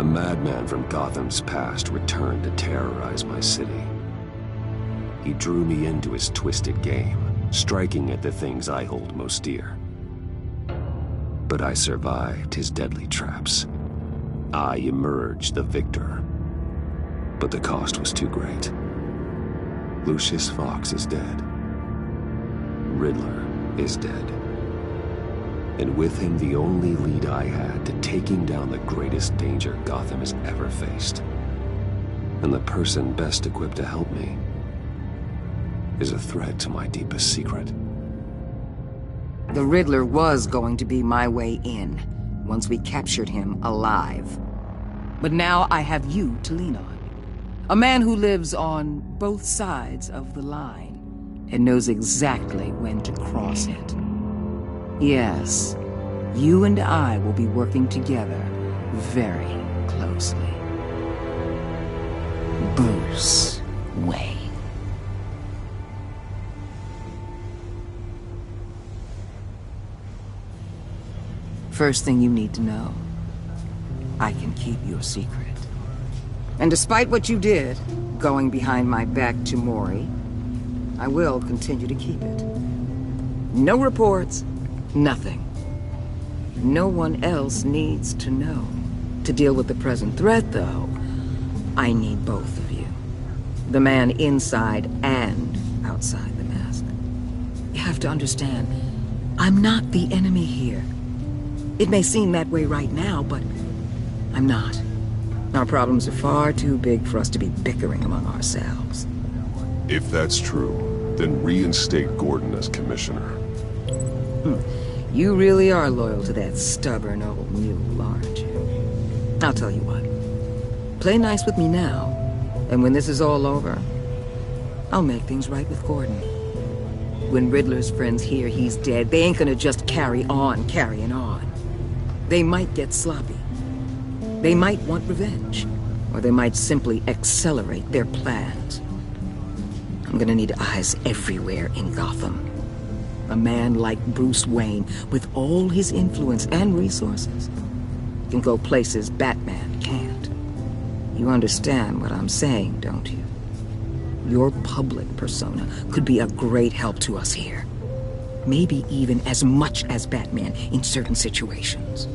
madman from Gotham's past returned to terrorize my city. He drew me into his twisted game, striking at the things I hold most dear. But I survived his deadly traps. I emerged the victor. But the cost was too great. Lucius Fox is dead. Riddler is dead. And with him the only lead I had to taking down the greatest danger Gotham has ever faced. And the person best equipped to help me is a threat to my deepest secret. The Riddler was going to be my way in, once we captured him alive. But now I have you to lean on. A man who lives on both sides of the line, and knows exactly when to cross it. Yes, you and I will be working together very closely. Bruce Wayne. First thing you need to know, I can keep your secret. And despite what you did, going behind my back to Mori, I will continue to keep it. No reports, nothing. No one else needs to know. To deal with the present threat, though, I need both of you. The man inside and outside the mask. You have to understand, I'm not the enemy here. It may seem that way right now, but I'm not. Our problems are far too big for us to be bickering among ourselves. If that's true, then reinstate Gordon as commissioner. You really are loyal to that stubborn old mule, aren't you? I'll tell you what. Play nice with me now, and when this is all over, I'll make things right with Gordon. When Riddler's friends hear he's dead, they ain't gonna just carry on carrying on. They might get sloppy. They might want revenge, or they might simply accelerate their plans. I'm gonna need eyes everywhere in Gotham. A man like Bruce Wayne, with all his influence and resources, can go places Batman can't. You understand what I'm saying, don't you? Your public persona could be a great help to us here. Maybe even as much as Batman in certain situations.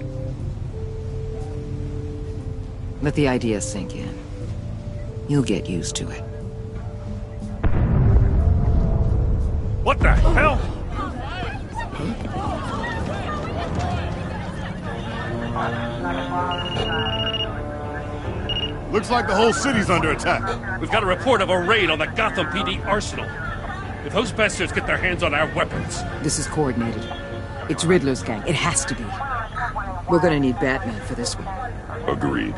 Let the idea sink in. You'll get used to it. What the hell? Looks like the whole city's under attack. We've got a report of a raid on the Gotham PD arsenal. If those bastards get their hands on our weapons... This is coordinated. It's Riddler's gang. It has to be. We're gonna need Batman for this one. Agreed.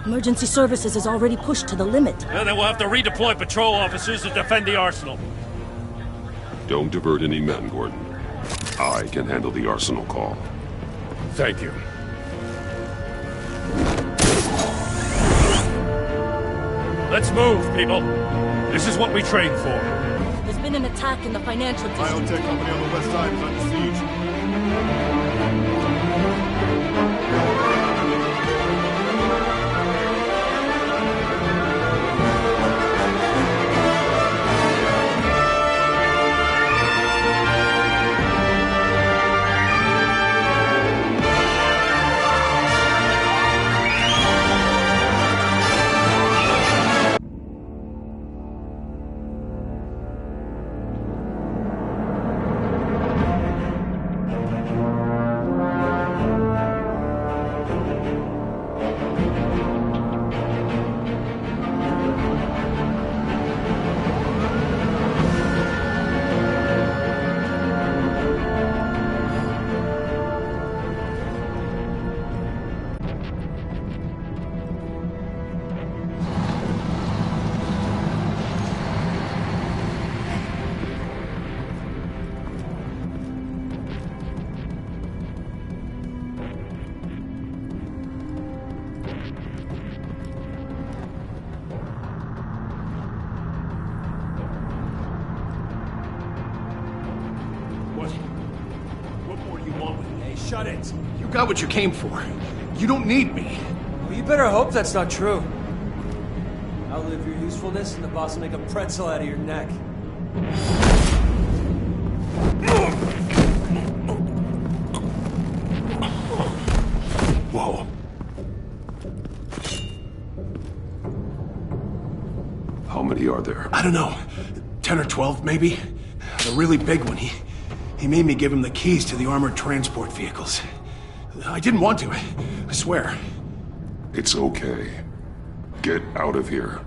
Emergency services is already pushed to the limit. And then we'll have to redeploy patrol officers to defend the arsenal. Don't divert any men, Gordon. I can handle the arsenal call. Thank you. Let's move, people. This is what we trained for. There's been an attack in the financial district. Biotech company on the west side is under siege. Shut it. You got what you came for. You don't need me. better hope that's not true. Outlive your usefulness and the boss will make a pretzel out of your neck. Whoa. How many are there? I don't know. 10 or 12, maybe? The really big one, he made me give him the keys to the armored transport vehicles. I didn't want to, I swear. It's okay. Get out of here.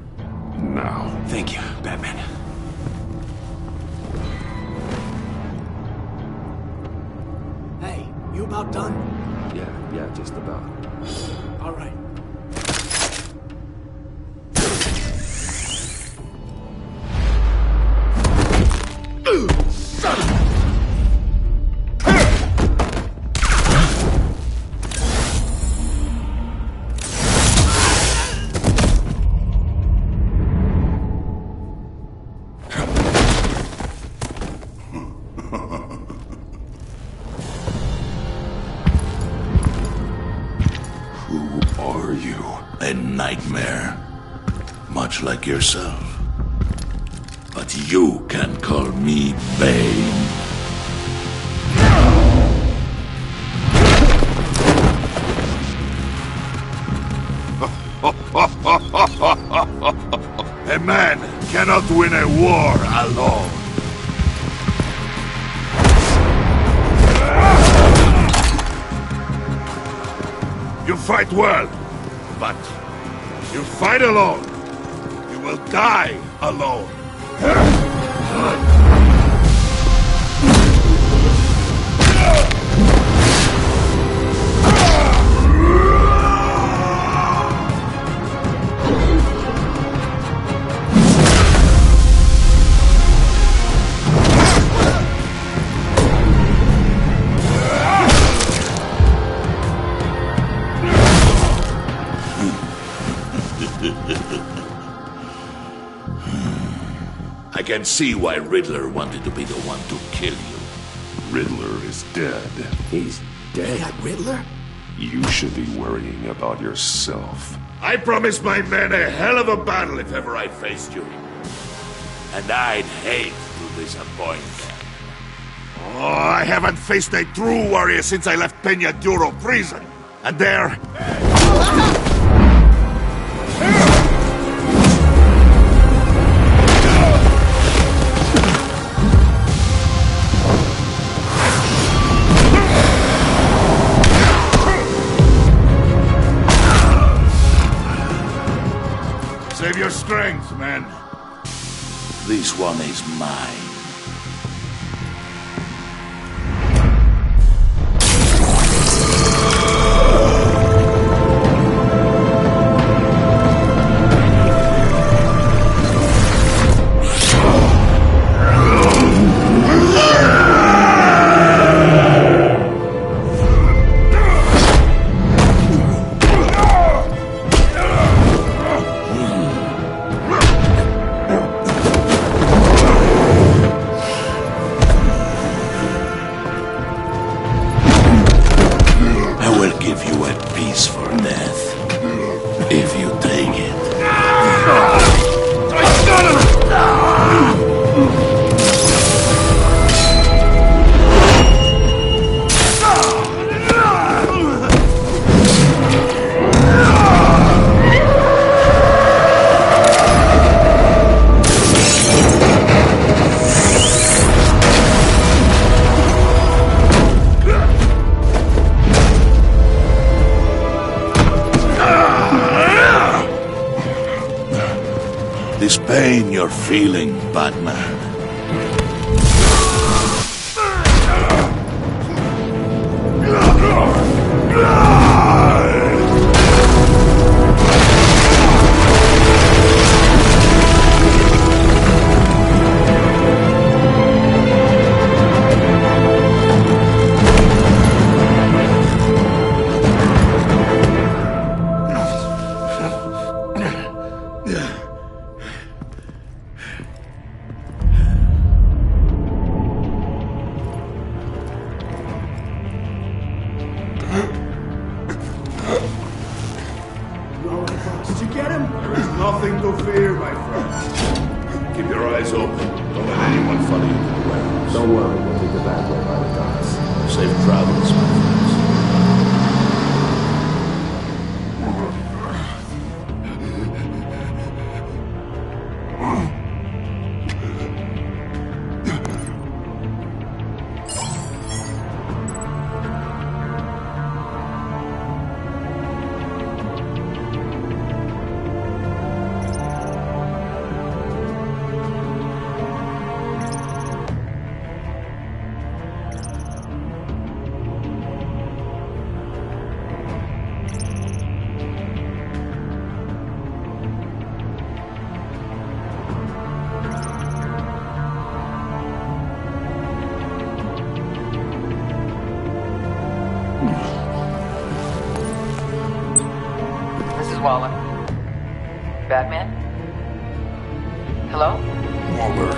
Now. Thank you, Batman. Hey, you about done? Yeah, just about. All right. Who are you? A nightmare. Much like yourself. But you can call me Bane. A man cannot win a war alone. You fight well, but you fight alone. You will die alone. I can see why Riddler wanted to be the one to kill you. Riddler is dead. He's dead. That Riddler? You should be worrying about yourself. I promised my men a hell of a battle if ever I faced you. And I'd hate to disappoint them. Oh, I haven't faced a true warrior since I left Peña Duro prison. And there... Save your strength, man. This one is mine. This pain you're feeling, Batman. There is nothing to fear, my friend. Keep your eyes open. Don't let anyone follow you to the warehouse. Don't worry, we'll meet the back way by the docks. Safe travels, my friends. Waller. Batman? Hello? Waller.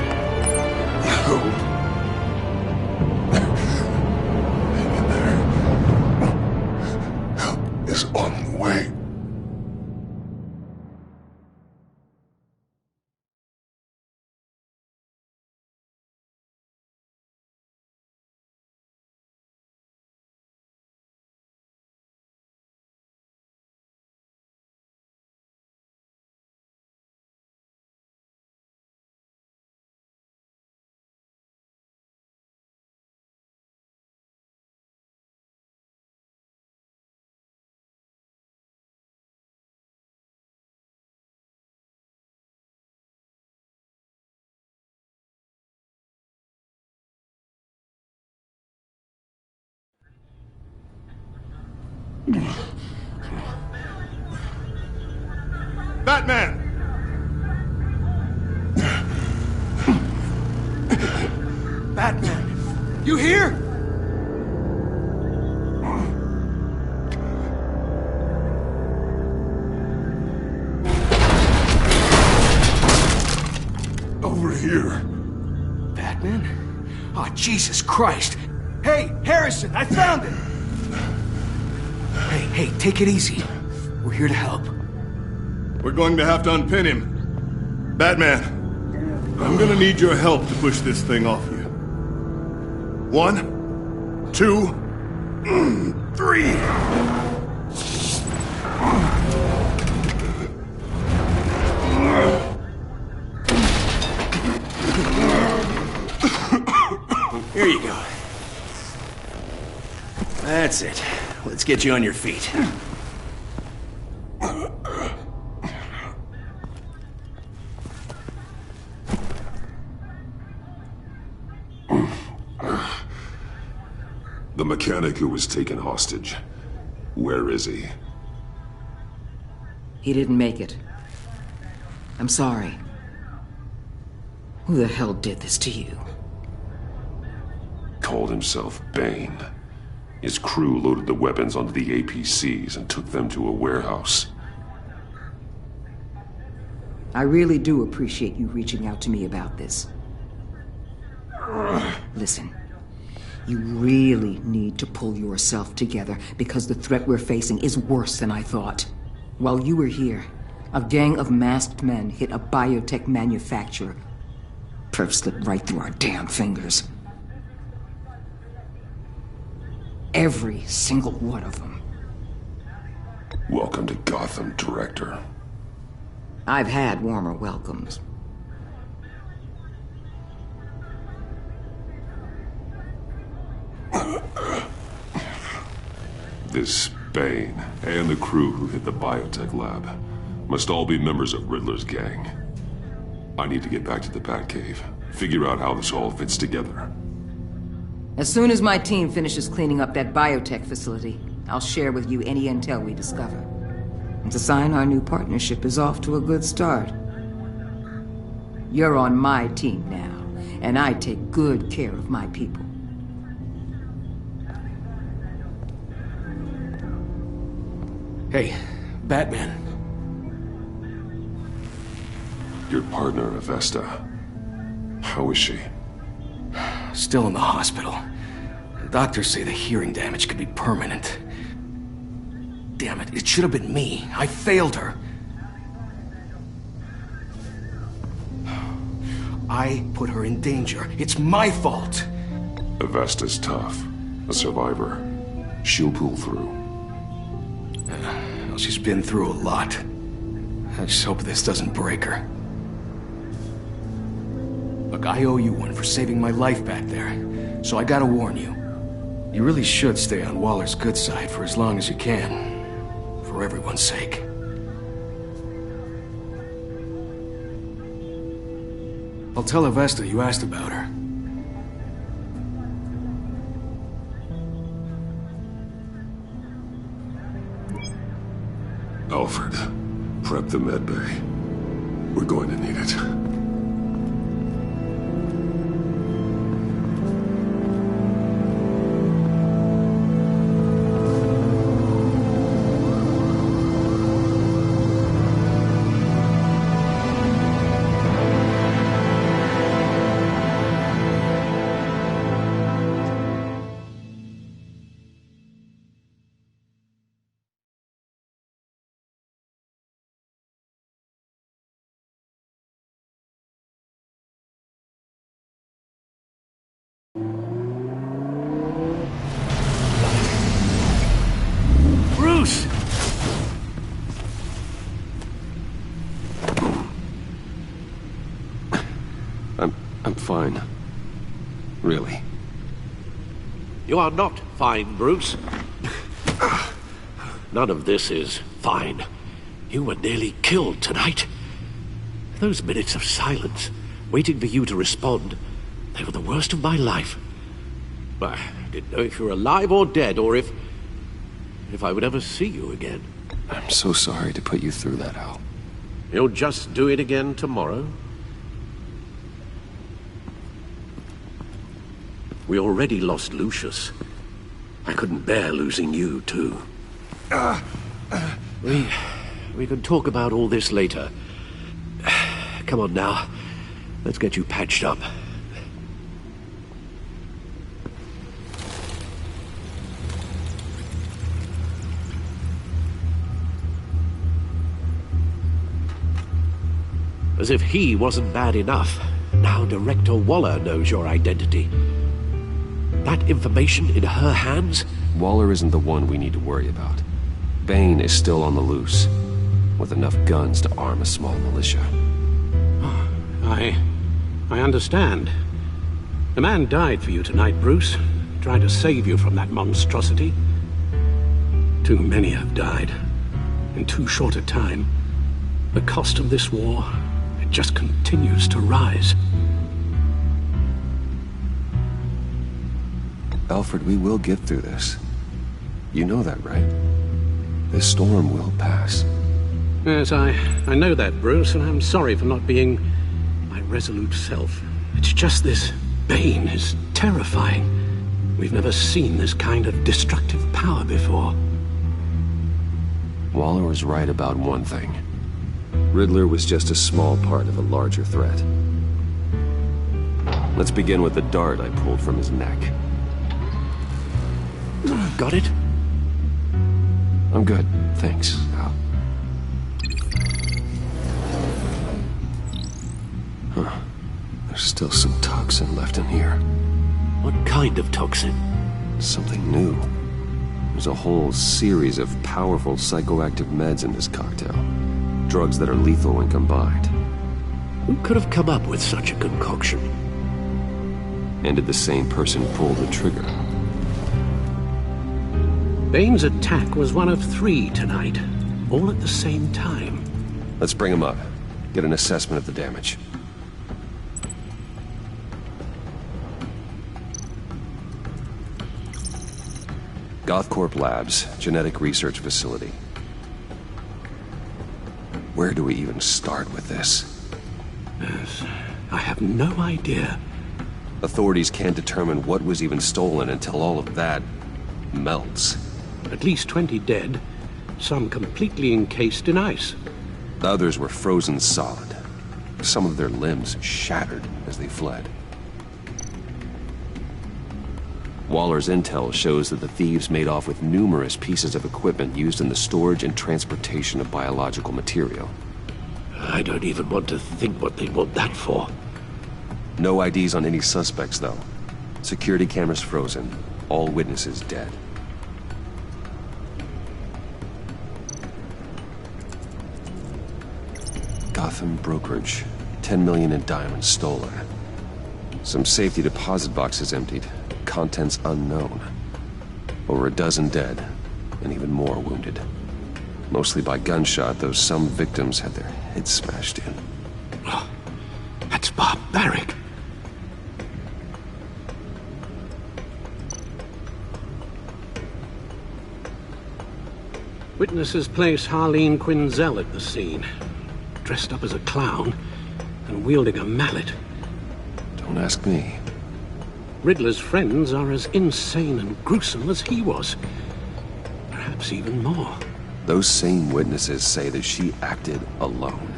Help is on the way. Batman! Batman! You here? Over here. Batman? Oh, Jesus Christ! Hey, Harrison, I found it! Hey, take it easy. We're here to help. We're going to have to unpin him. Batman, I'm gonna need your help to push this thing off you. 1, 2, 3. Here you go. That's it. Let's get you on your feet. The mechanic who was taken hostage. Where is he? He didn't make it. I'm sorry. Who the hell did this to you? Called himself Bane. His crew loaded the weapons onto the APCs and took them to a warehouse. I really do appreciate you reaching out to me about this. Listen, you really need to pull yourself together because the threat we're facing is worse than I thought. While you were here, a gang of masked men hit a biotech manufacturer. Perf slipped right through our damn fingers. Every single one of them. Welcome to Gotham, Director. I've had warmer welcomes. This Bane and the crew who hit the biotech lab must all be members of Riddler's gang. I need to get back to the Batcave, figure out how this all fits together. As soon as my team finishes cleaning up that biotech facility, I'll share with you any intel we discover. It's a sign our new partnership is off to a good start. You're on my team now, and I take good care of my people. Hey, Batman. Your partner, Avesta. How is she? Still in the hospital. The doctors say the hearing damage could be permanent. Damn it, it should have been me. I failed her. I put her in danger. It's my fault. Avesta's tough. A survivor. She'll pull through. Well, she's been through a lot. I just hope this doesn't break her. Look, I owe you one for saving my life back there. So I gotta warn you. You really should stay on Waller's good side for as long as you can. For everyone's sake. I'll tell Avesta you asked about her. Alfred, prep the med bay. We're going to need it. Bruce! I'm fine. Really. You are not fine, Bruce. None of this is fine. You were nearly killed tonight. Those minutes of silence, waiting for you to respond, they were the worst of my life. I didn't know if you were alive or dead, or if I would ever see you again. I'm so sorry to put you through that, Al. You'll just do it again tomorrow? We already lost Lucius. I couldn't bear losing you, too. We can talk about all this later. Come on now. Let's get you patched up. As if he wasn't bad enough, now Director Waller knows your identity. That information in her hands? Waller isn't the one we need to worry about. Bane is still on the loose, with enough guns to arm a small militia. I understand. The man died for you tonight, Bruce, trying to save you from that monstrosity. Too many have died, in too short a time. The cost of this war, it just continues to rise. Alfred, we will get through this. You know that, right? This storm will pass. Yes, I know that, Bruce, and I'm sorry for not being my resolute self. It's just this Bane is terrifying. We've never seen this kind of destructive power before. Waller was right about one thing. Riddler was just a small part of a larger threat. Let's begin with the dart I pulled from his neck. Got it? I'm good, thanks, Al. Huh. There's still some toxin left in here. What kind of toxin? Something new. There's a whole series of powerful psychoactive meds in this cocktail. Drugs that are lethal when combined. Who could have come up with such a concoction? And did the same person pull the trigger? Bane's attack was one of 3 tonight, all at the same time. Let's bring him up. Get an assessment of the damage. Gothcorp Labs, Genetic Research Facility. Where do we even start with this? Yes, I have no idea. Authorities can't determine what was even stolen until all of that melts. At least 20 dead, some completely encased in ice. Others were frozen solid. Some of their limbs shattered as they fled. Waller's intel shows that the thieves made off with numerous pieces of equipment used in the storage and transportation of biological material. I don't even want to think what they want that for. No IDs on any suspects, though. Security cameras frozen. All witnesses dead. Gotham brokerage. 10 million in diamonds stolen. Some safety deposit boxes emptied. Contents unknown. Over a dozen dead, and even more wounded. Mostly by gunshot, though some victims had their heads smashed in. Oh, that's barbaric. Witnesses place Harleen Quinzel at the scene, dressed up as a clown and wielding a mallet. Don't ask me. Riddler's friends are as insane and gruesome as he was. Perhaps even more. Those same witnesses say that she acted alone.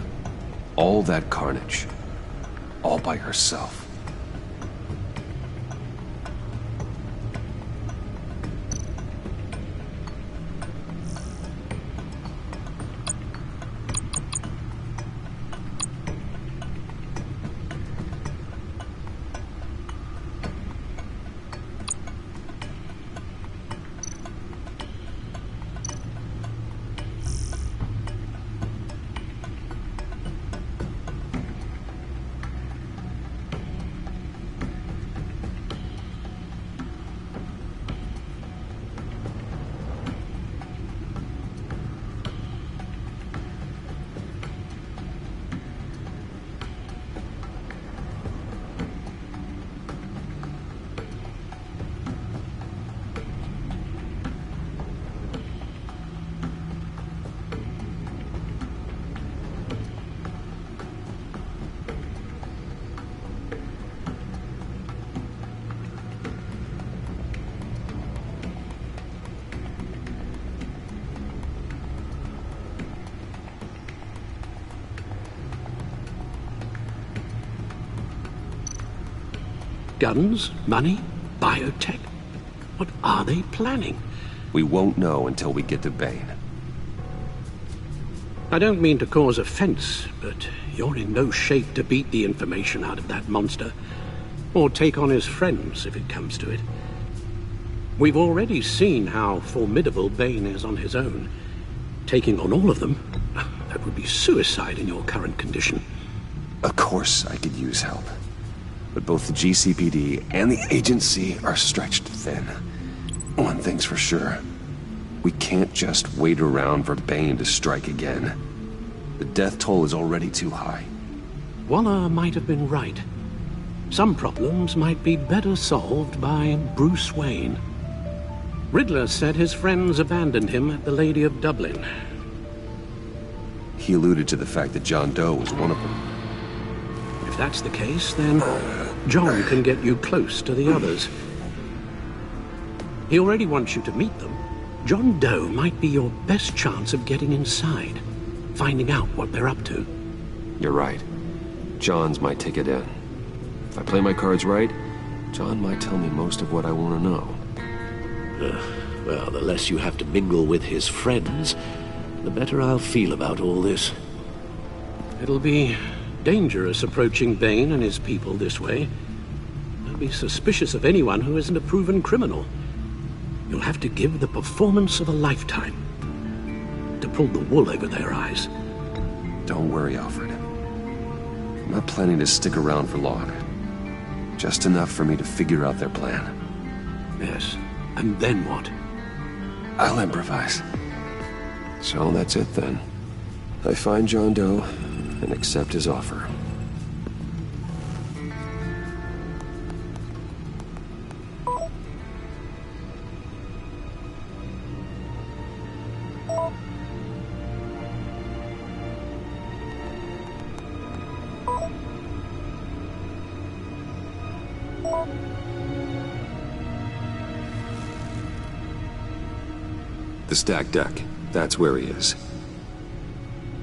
All that carnage. All by herself. Guns? Money? Biotech? What are they planning? We won't know until we get to Bane. I don't mean to cause offense, but you're in no shape to beat the information out of that monster. Or take on his friends, if it comes to it. We've already seen how formidable Bane is on his own. Taking on all of them, that would be suicide in your current condition. Of course I could use help. But both the GCPD and the agency are stretched thin. One thing's for sure. We can't just wait around for Bane to strike again. The death toll is already too high. Waller might have been right. Some problems might be better solved by Bruce Wayne. Riddler said his friends abandoned him at the Lady of Dublin. He alluded to the fact that John Doe was one of them. If that's the case, then John can get you close to the others. He already wants you to meet them. John Doe might be your best chance of getting inside, finding out what they're up to. You're right. John's my ticket in. If I play my cards right, John might tell me most of what I want to know. Well, the less you have to mingle with his friends, the better I'll feel about all this. It'll be dangerous approaching Bane and his people this way. They'll be suspicious of anyone who isn't a proven criminal. You'll have to give the performance of a lifetime to pull the wool over their eyes. Don't worry, Alfred. I'm not planning to stick around for long. Just enough for me to figure out their plan. Yes, and then what? I'll improvise. So that's it then. I find John Doe and accept his offer. The stacked deck. That's where he is.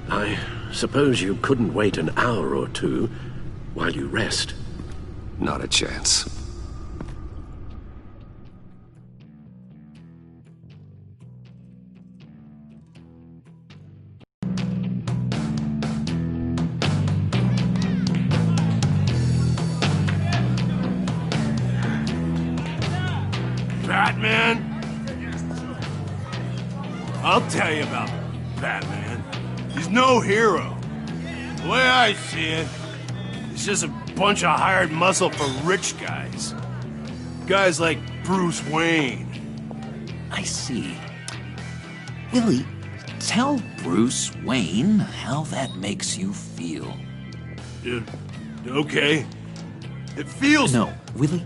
I suppose you couldn't wait an hour or two while you rest? Not a chance. Batman? I'll tell you about Batman. He's no hero. The way I see it, he's just a bunch of hired muscle for rich guys. Guys like Bruce Wayne. I see. Willie, tell Bruce Wayne how that makes you feel. Okay. It feels... No, Willie,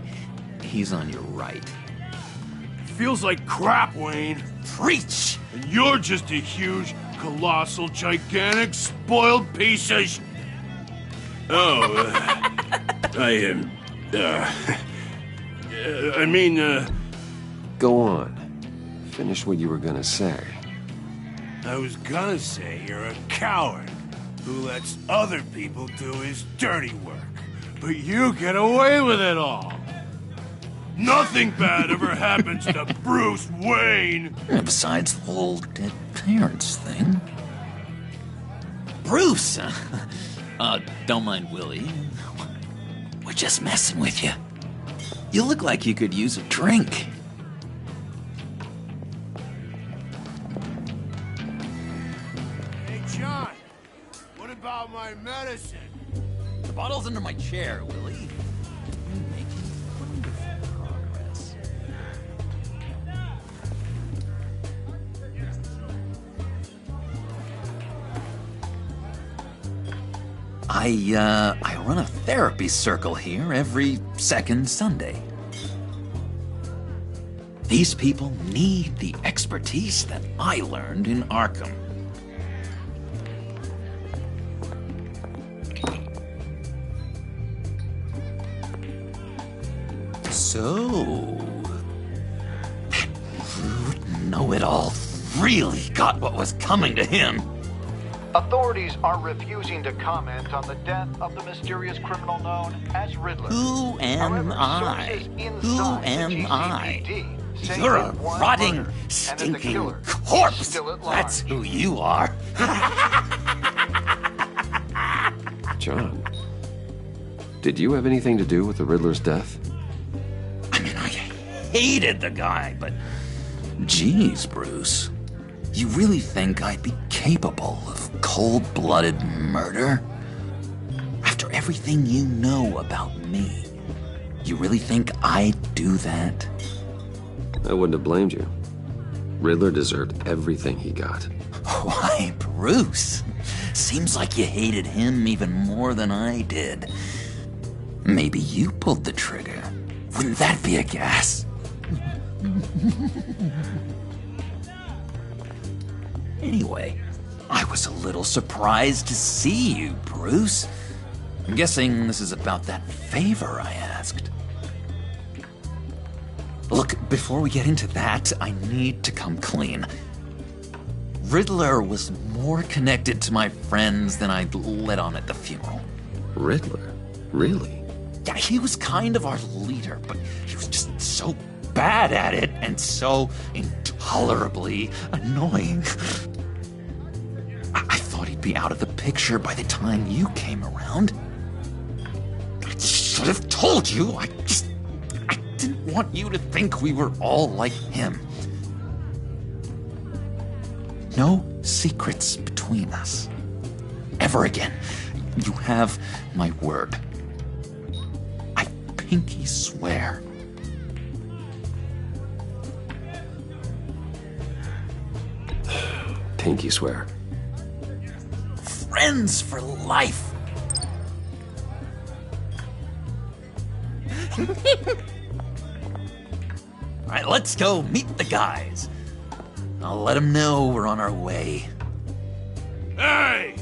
he's on your right. It feels like crap, Wayne. Preach! And you're just a huge, colossal, gigantic, spoiled piece of Go on. Finish what you were gonna say. I was gonna say you're a coward who lets other people do his dirty work. But you get away with it all. Nothing bad ever happens to Bruce Wayne. Besides the whole dead parents thing. Bruce! Don't mind Willie. We're just messing with you. You look like you could use a drink. Hey, John. What about my medicine? The bottle's under my chair, Willie. You're making wonderful progress. I run a therapy circle here every second Sunday. These people need the expertise that I learned in Arkham. So, that rude know-it-all really got what was coming to him. Authorities are refusing to comment on the death of the mysterious criminal known as Riddler. Who am I? Who am I? You're a rotting, stinking corpse. That's who you are. John, did you have anything to do with the Riddler's death? I mean, I hated the guy, but geez, Bruce. You really think I'd be capable of cold-blooded murder? After everything you know about me, you really think I'd do that? I wouldn't have blamed you. Riddler deserved everything he got. Why, Bruce? Seems like you hated him even more than I did. Maybe you pulled the trigger. Wouldn't that be a gas? Anyway, I was a little surprised to see you, Bruce. I'm guessing this is about that favor I asked. Look, before we get into that, I need to come clean. Riddler was more connected to my friends than I'd let on at the funeral. Riddler? Really? Yeah, he was kind of our leader, but he was just so bad at it and so intolerably annoying. I thought he'd be out of the picture by the time you came around. I should have told you. I didn't want you to think we were all like him. No secrets between us. Ever again. You have my word. I pinky swear. Pinky swear. Friends for life. All right, let's go meet the guys. I'll let them know we're on our way. Hey!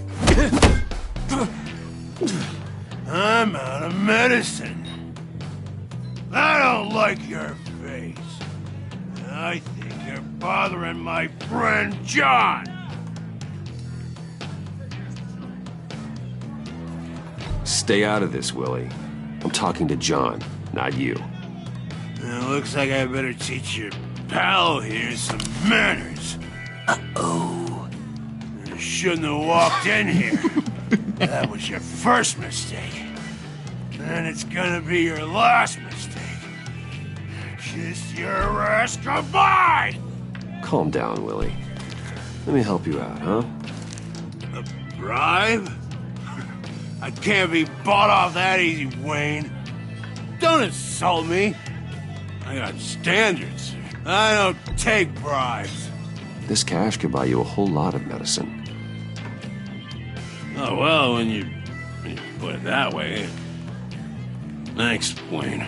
I'm out of medicine. I don't like your face. I think you're bothering my friend John. Stay out of this, Willie. I'm talking to John, not you. It looks like I better teach your pal here some manners. Uh-oh. You shouldn't have walked in here. That was your first mistake. And it's gonna be your last mistake. kiss your ass goodbye! Calm down, Willie. Let me help you out, huh? A bribe? I can't be bought off that easy, Wayne. Don't insult me. I got standards. I don't take bribes. This cash could buy you a whole lot of medicine. Oh, well, when you put it that way. Thanks, Wayne.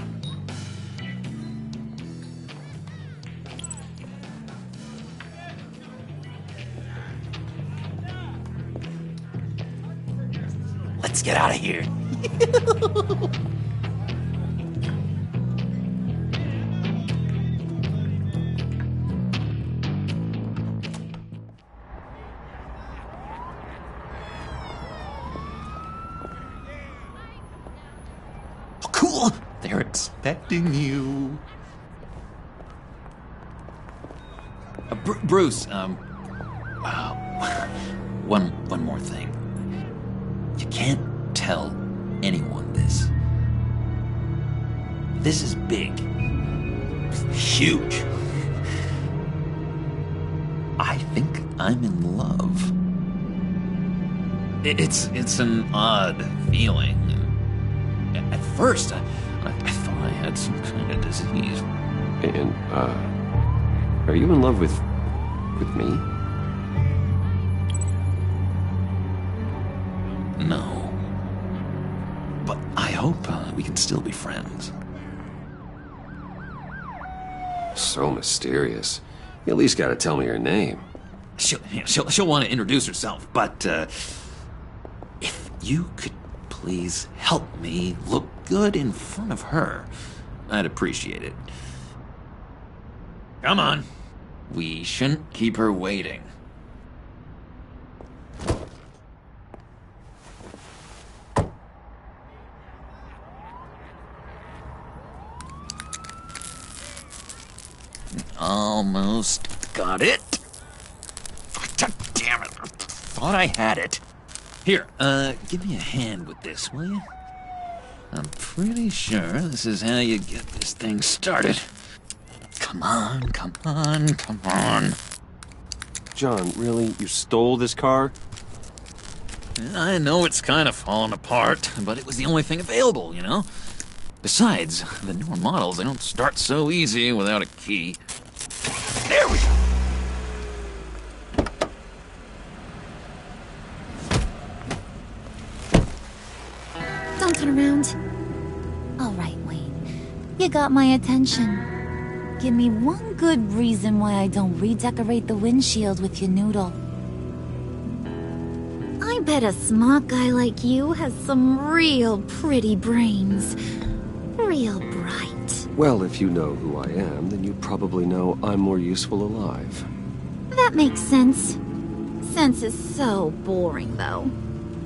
Let's get out of here. Oh, cool. They're expecting you. Bruce, one more thing. You can't tell anyone this. This is big. Huge. I think I'm in love. It's an odd feeling. At first, I thought I had some kind of disease. And, are you in love with me? No. But I hope we can still be friends. So mysterious. You at least gotta tell me her name. She'll want to introduce herself, but if you could please help me look good in front of her, I'd appreciate it. Come on. We shouldn't keep her waiting. Almost got it. God damn it. I thought I had it. Here, give me a hand with this, will you? I'm pretty sure this is how you get this thing started. Come on, come on, come on. John, really? You stole this car? I know it's kind of falling apart, but it was the only thing available, you know? Besides, the newer models, they don't start so easy without a key. There we go! Don't turn around. All right, Wayne. You got my attention. Give me one good reason why I don't redecorate the windshield with your noodle. I bet a smart guy like you has some real pretty brains. Real bright. Well, if you know who I am, then you probably know I'm more useful alive. That makes sense. Sense is so boring, though.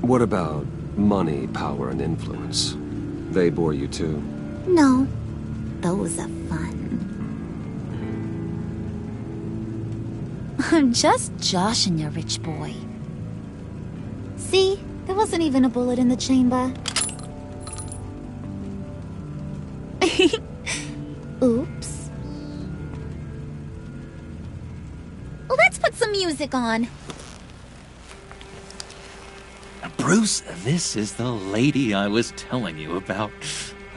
What about money, power, and influence? They bore you too? No. Those are fun. I'm just joshing you, rich boy. See? There wasn't even a bullet in the chamber. Oops. Let's put some music on. Bruce, this is the lady I was telling you about.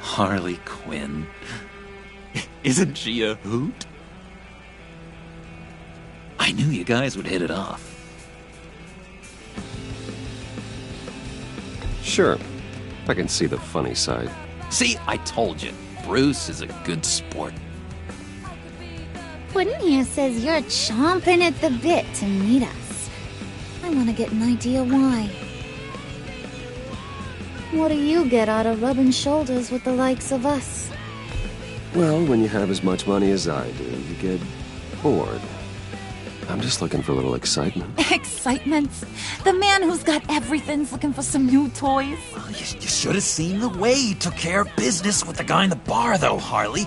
Harley Quinn. Isn't she a hoot? I knew you guys would hit it off. Sure. I can see the funny side. See, I told you. Bruce is a good sport. Puddin' here says you're chomping at the bit to meet us. I want to get an idea why. What do you get out of rubbing shoulders with the likes of us? Well, when you have as much money as I do, you get bored. I'm just looking for a little excitement. Excitement? The man who's got everything's looking for some new toys? Well, you should have seen the way he took care of business with the guy in the bar, though, Harley.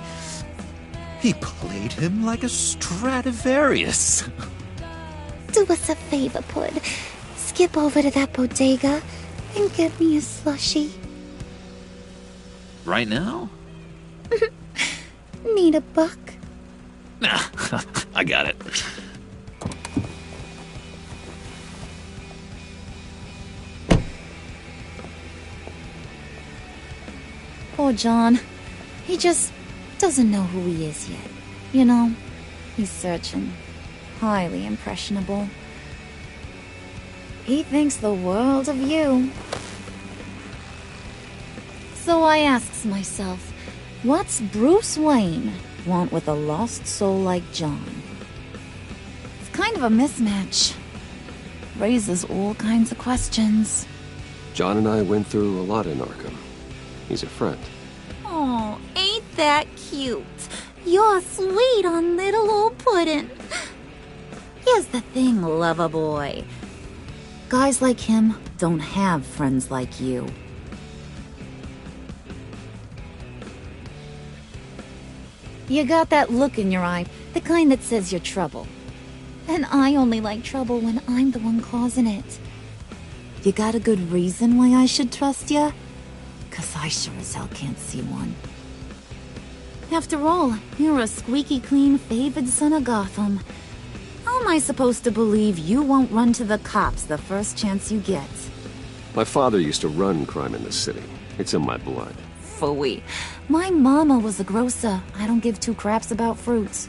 He played him like a Stradivarius. Do us a favor, Pud. Skip over to that bodega and get me a slushie. Right now? Need a buck? Nah, I got it. Poor John. He just doesn't know who he is yet. You know, he's searching. Highly impressionable. He thinks the world of you. So I asks myself, what's Bruce Wayne want with a lost soul like John? It's kind of a mismatch. Raises all kinds of questions. John and I went through a lot in Arkham. He's a friend. Oh, ain't that cute? You're sweet on little old puddin'. Here's the thing, lover boy. Guys like him don't have friends like you. You got that look in your eye, the kind that says you're trouble. And I only like trouble when I'm the one causing it. You got a good reason why I should trust you? 'Cause I sure as hell can't see one. After all, you're a squeaky clean favored son of Gotham. How am I supposed to believe you won't run to the cops the first chance you get? My father used to run crime in the city. It's in my blood. Phooey. My mama was a grocer. I don't give two craps about fruits.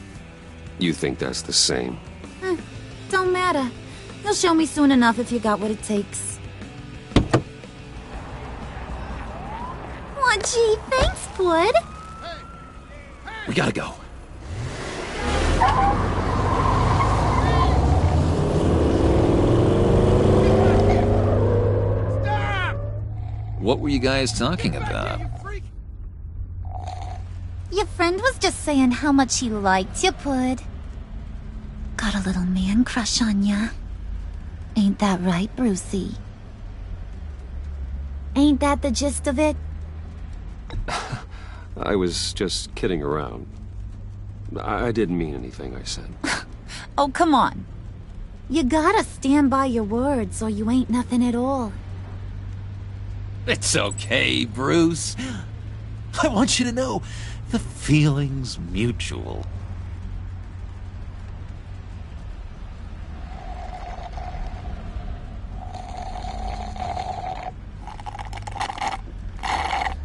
You think that's the same? Don't matter. You'll show me soon enough if you got what it takes. Aw, gee, thanks, bud. We gotta go. What were you guys talking about? Your friend was just saying how much he liked you, Pud. Got a little man crush on ya. Ain't that right, Brucey? Ain't that the gist of it? I was just kidding around. I didn't mean anything I said. Oh, come on. You gotta stand by your words or you ain't nothing at all. It's okay, Bruce. I want you to know the feeling's mutual.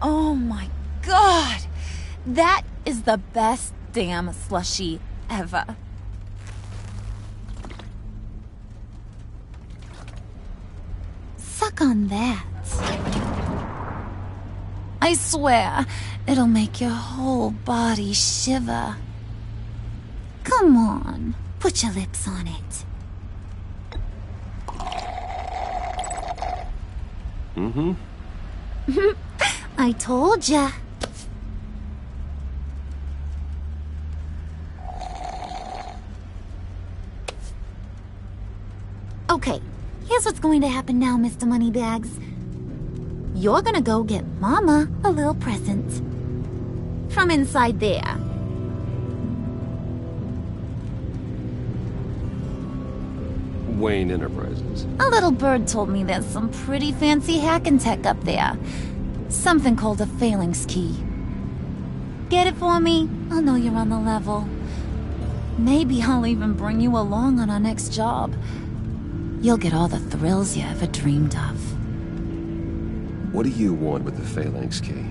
Oh my god! That is the best damn slushie ever. Suck on that. I swear, it'll make your whole body shiver. Come on, put your lips on it. Mm-hmm. I told ya. Okay, here's what's going to happen now, Mr. Moneybags. You're gonna go get Mama a little present. From inside there. Wayne Enterprises. A little bird told me there's some pretty fancy hacking tech up there. Something called a phalanx key. Get it for me? I'll know you're on the level. Maybe I'll even bring you along on our next job. You'll get all the thrills you ever dreamed of. What do you want with the phalanx key?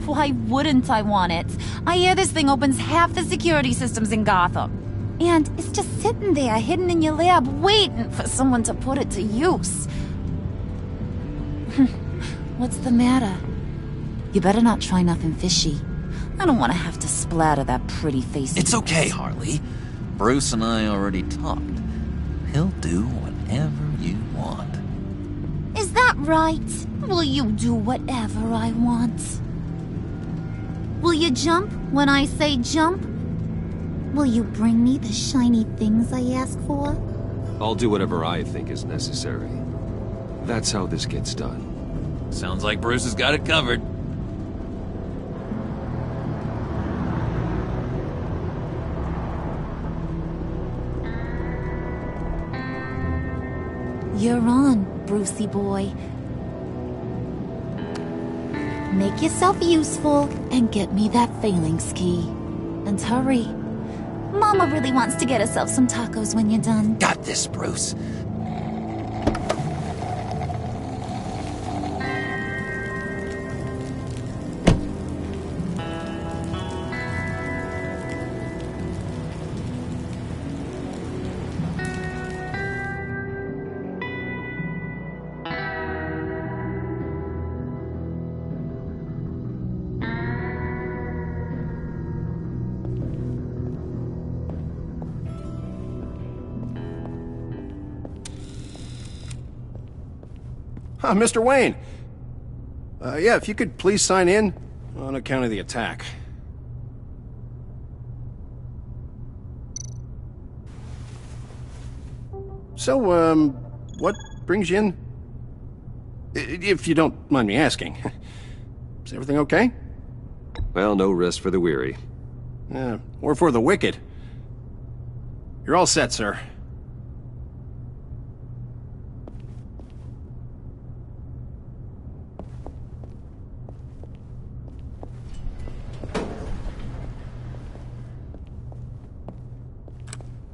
Why wouldn't I want it? I hear this thing opens half the security systems in Gotham. And it's just sitting there, hidden in your lab, waiting for someone to put it to use. What's the matter? You better not try nothing fishy. I don't want to have to splatter that pretty face. It's okay, Harley. Bruce and I already talked. He'll do whatever you want. Is that right? Will you do whatever I want? Will you jump when I say jump? Will you bring me the shiny things I ask for? I'll do whatever I think is necessary. That's how this gets done. Sounds like Bruce has got it covered. You're on, Brucey boy. Make yourself useful and get me that phalanx key. And hurry. Mama really wants to get herself some tacos when you're done. Got this, Bruce. Mr. Wayne. Yeah, if you could please sign in on account of the attack. So, what brings you in? If you don't mind me asking. Is everything okay? Well, no rest for the weary. Or for the wicked. You're all set, sir.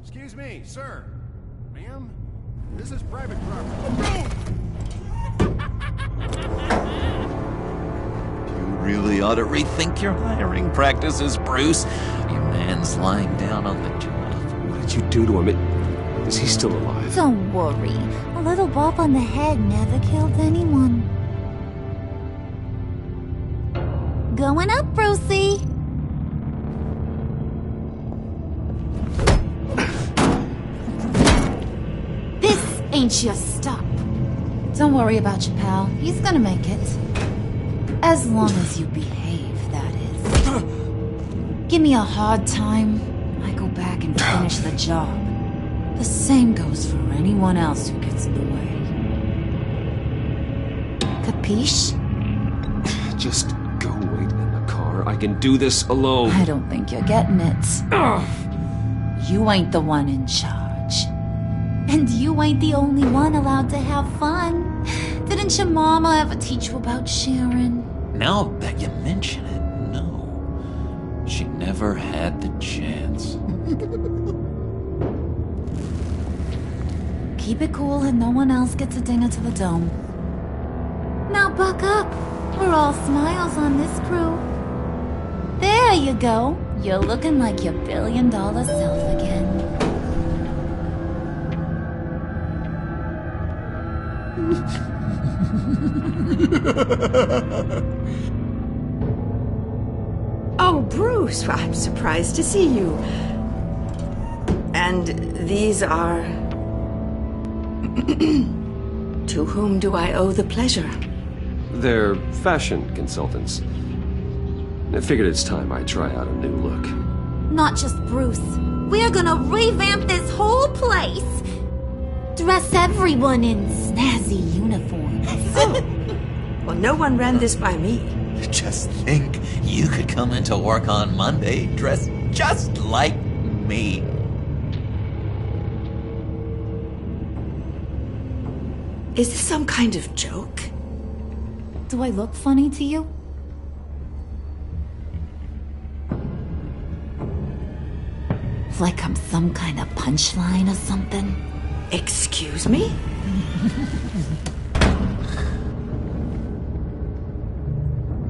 Excuse me, sir. Ma'am? This is private property. You really ought to rethink your hiring practices, Bruce. Your man's lying down on the job. What did you do to him? Is he still alive? Don't worry. A little bump on the head never killed anyone. Going up, Brucey. This ain't your stop. Don't worry about your pal. He's gonna make it. As long as you behave, that is. Give me a hard time, I go back and finish the job. The same goes for anyone else who gets in the way. Capiche? Just go wait in the car. I can do this alone. I don't think you're getting it. You ain't the one in charge. And you ain't the only one allowed to have fun. Didn't your mama ever teach you about sharing? Now that you mention it, no. She never had the chance. Keep it cool and no one else gets a dinger to the dome. Now buck up. We're all smiles on this crew. There you go. You're looking like your billion-dollar self again. Oh, Bruce, I'm surprised to see you. And these are... To whom do I owe the pleasure? They're fashion consultants. I figured it's time I try out a new look. Not just Bruce. We're gonna revamp this whole place. Dress everyone in snazzy uniforms. Oh. Well, no one ran this by me. Just think, you could come into work on Monday dressed just like me. Is this some kind of joke? Do I look funny to you? Like I'm some kind of punchline or something? Excuse me?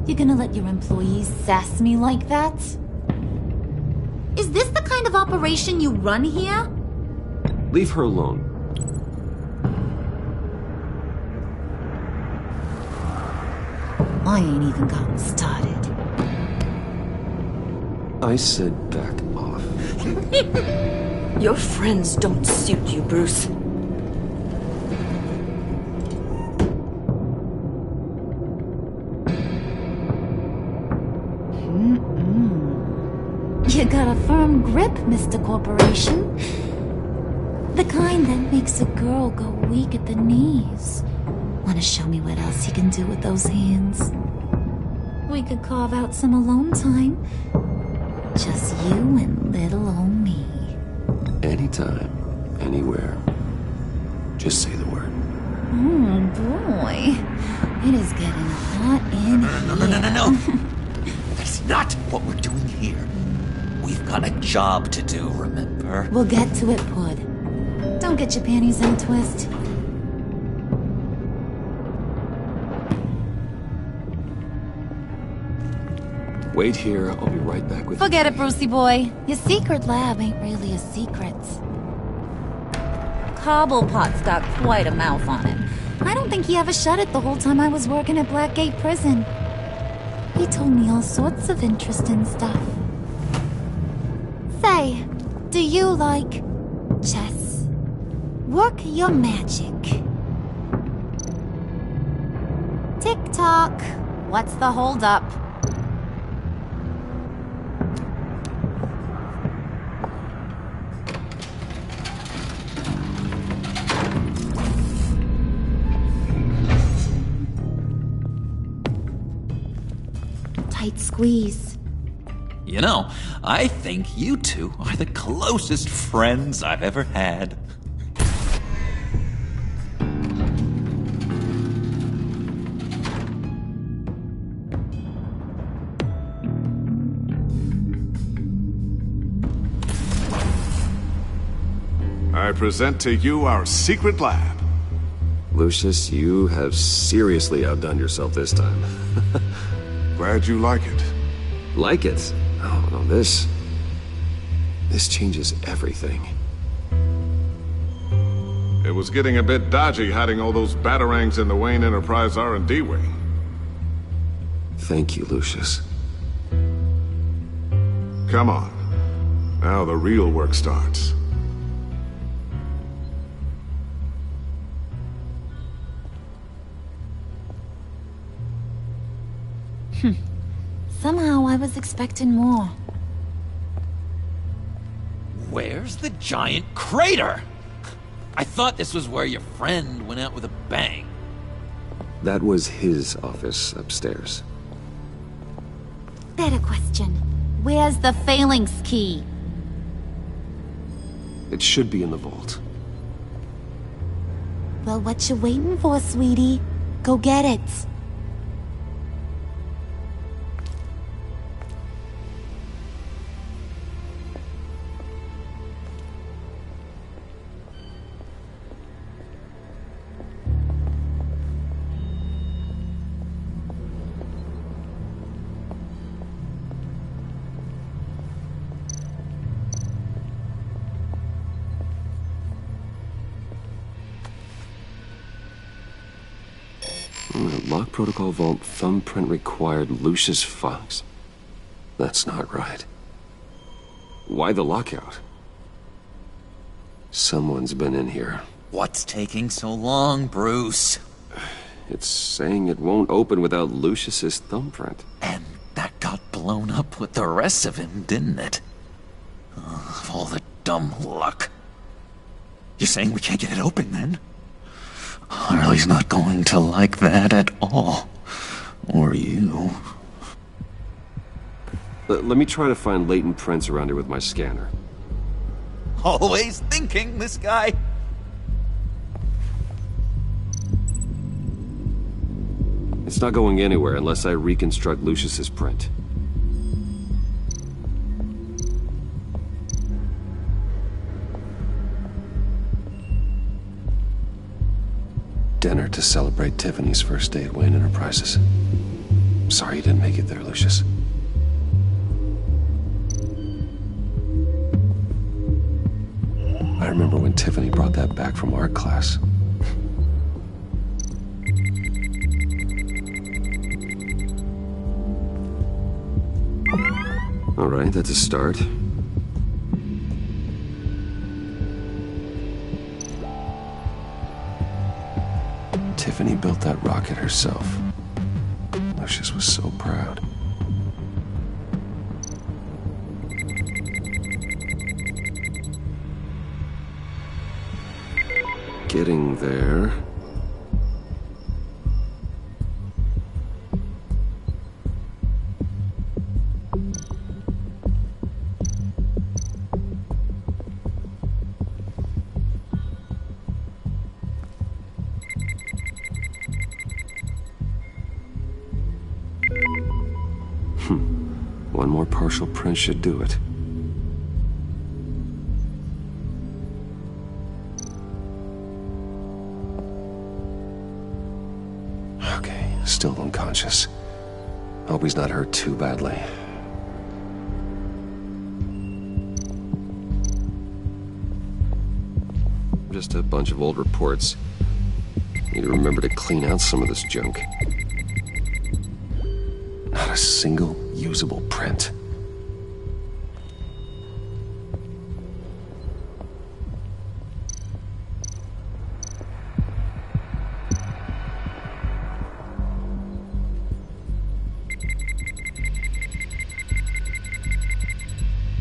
You're gonna let your employees sass me like that? Is this the kind of operation you run here? Leave her alone. I ain't even gotten started. I said back off. Your friends don't suit you, Bruce. You got a firm grip, Mr. Corporation. The kind that makes a girl go weak at the knees. Wanna show me what else you can do with those hands? We could carve out some alone time. Just you and little old me. Anytime, anywhere. Just say the word. Oh boy. It is getting hot in here. No. That's not what we're doing here. We've got a job to do, remember? We'll get to it, Pud. Don't get your panties in a twist. Wait here, I'll be right back with you. Forget it, Brucey boy. Your secret lab ain't really a secret. Cobblepot's got quite a mouth on him. I don't think he ever shut it the whole time I was working at Blackgate Prison. He told me all sorts of interesting stuff. Say, do you like chess? Work your magic. Tick-tock. What's the holdup? Tight squeeze. You know, I think you two are the closest friends I've ever had. I present to you our secret lab. Lucius, you have seriously outdone yourself this time. Glad you like it. Like it? Oh, no, this changes everything. It was getting a bit dodgy hiding all those batarangs in the Wayne Enterprise R&D wing. Thank you, Lucius. Come on. Now the real work starts. Somehow I was expecting more. Where's the giant crater? I thought this was where your friend went out with a bang. That was his office upstairs. Better question. Where's the phalanx key? It should be in the vault. Well, what you waiting for, sweetie? Go get it. Lock protocol vault thumbprint required Lucius Fox. That's not right. Why the lockout? Someone's been in here. What's taking so long, Bruce? It's saying it won't open without Lucius's thumbprint. And that got blown up with the rest of him, didn't it? Of all the dumb luck. You're saying we can't get it open, then? Harley's not going to like that at all. Or you. Let me try to find latent prints around here with my scanner. Always thinking, this guy. It's not going anywhere unless I reconstruct Lucius's print. Dinner to celebrate Tiffany's first day at Wayne Enterprises. Sorry you didn't make it there, Lucius. I remember when Tiffany brought that back from art class. All right, that's a start. Tiffany built that rocket herself. Lucius was so proud. Getting there. One more partial print should do it. cautious. Hope he's not hurt too badly. Just a bunch of old reports. Need to remember to clean out some of this junk. Not a single usable print.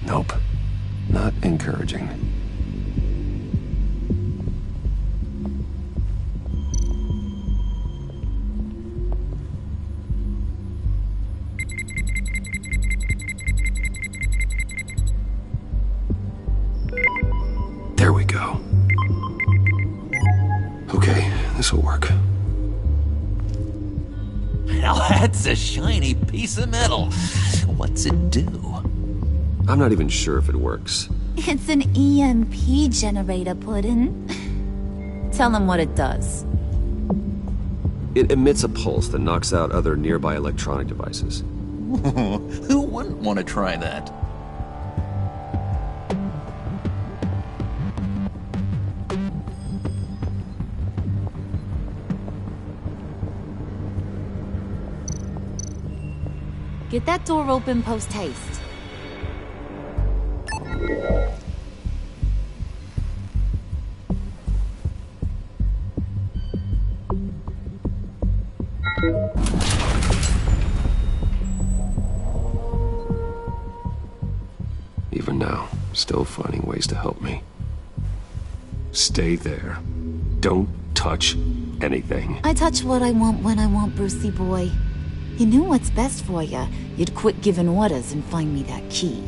Nope. Not encouraging. There we go. Okay, this'll work. Now that's a shiny piece of metal. What's it do? I'm not even sure if it works. It's an EMP generator, Puddin'. Tell them what it does. It emits a pulse that knocks out other nearby electronic devices. Who wouldn't want to try that? Get that door open post-haste. Even now, still finding ways to help me. Stay there. Don't touch anything. I touch what I want when I want, Brucey boy. You knew what's best for you. You'd quit giving orders and find me that key.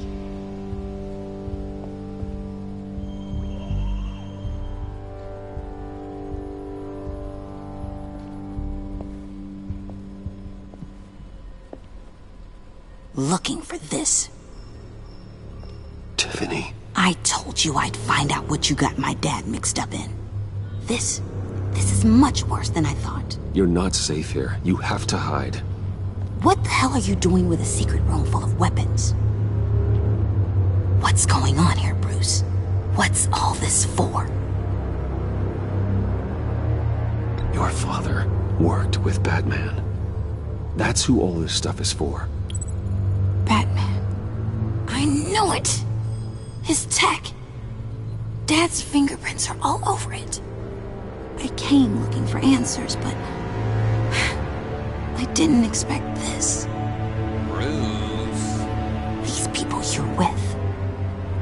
Looking for this. Tiffany. I told you I'd find out what you got my dad mixed up in. This is much worse than I thought. You're not safe here. You have to hide. What the hell are you doing with a secret room full of weapons? What's going on here, Bruce? What's all this for? Your father worked with Batman. That's who all this stuff is for. Batman. I knew it! His tech. Dad's fingerprints are all over it. I came looking for answers, but I didn't expect this. Bruce. These people you're with.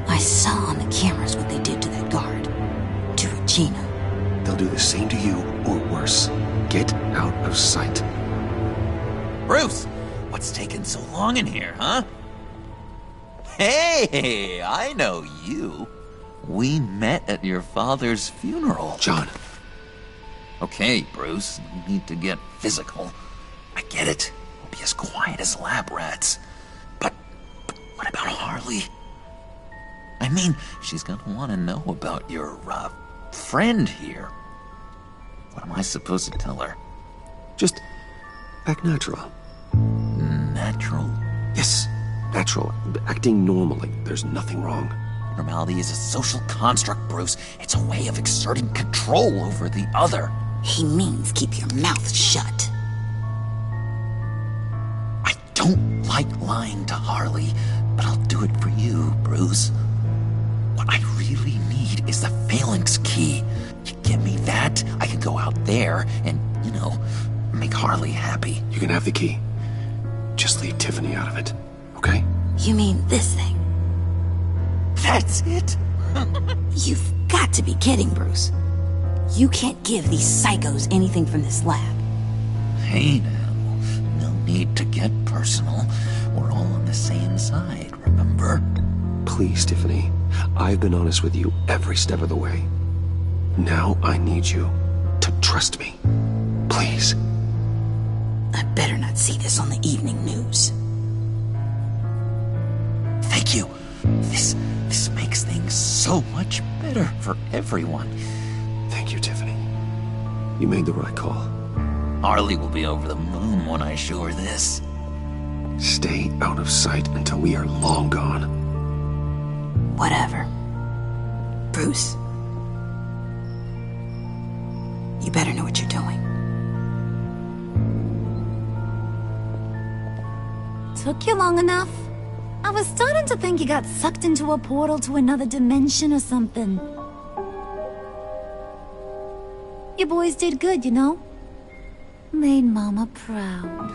I saw on the cameras what they did to that guard. To Regina. They'll do the same to you, or worse. Get out of sight. Bruce, what's taking so long in here, huh? Hey, I know you. We met at your father's funeral. John. Okay, Bruce, no need to get physical. I get it. We'll be as quiet as lab rats. But what about Harley? I mean, she's gonna want to know about your, friend here. What am I supposed to tell her? Just act natural. Natural? Yes, natural. Acting normally. There's nothing wrong. Normality is a social construct, Bruce. It's a way of exerting control over the other. He means keep your mouth shut. I don't like lying to Harley, but I'll do it for you, Bruce. What I really need is the phalanx key. You give me that, I can go out there and, make Harley happy. You can have the key. Just leave Tiffany out of it, okay? You mean this thing? That's it? You've got to be kidding, Bruce. You can't give these psychos anything from this lab. Hey now, no need to get personal. We're all on the same side, remember? Please, Tiffany. I've been honest with you every step of the way. Now I need you to trust me. Please. I better not see this on the evening news. Thank you. This makes things so much better for everyone. Thank you, Tiffany. You made the right call. Harley will be over the moon when I show her this. Stay out of sight until we are long gone. Whatever. Bruce. You better know what you're doing. Took you long enough? I was starting to think you got sucked into a portal to another dimension or something. You boys did good, you know? Made Mama proud.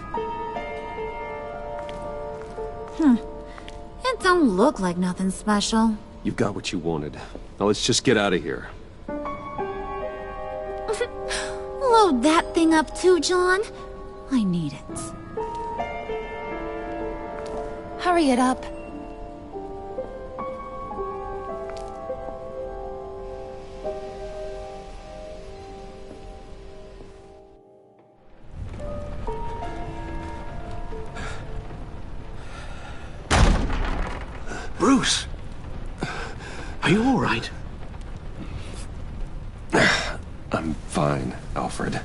It don't look like nothing special. You've got what you wanted. Now let's just get out of here. Load that thing up too, John. I need it. Hurry it up. Bruce! Are you all right? I'm fine, Alfred.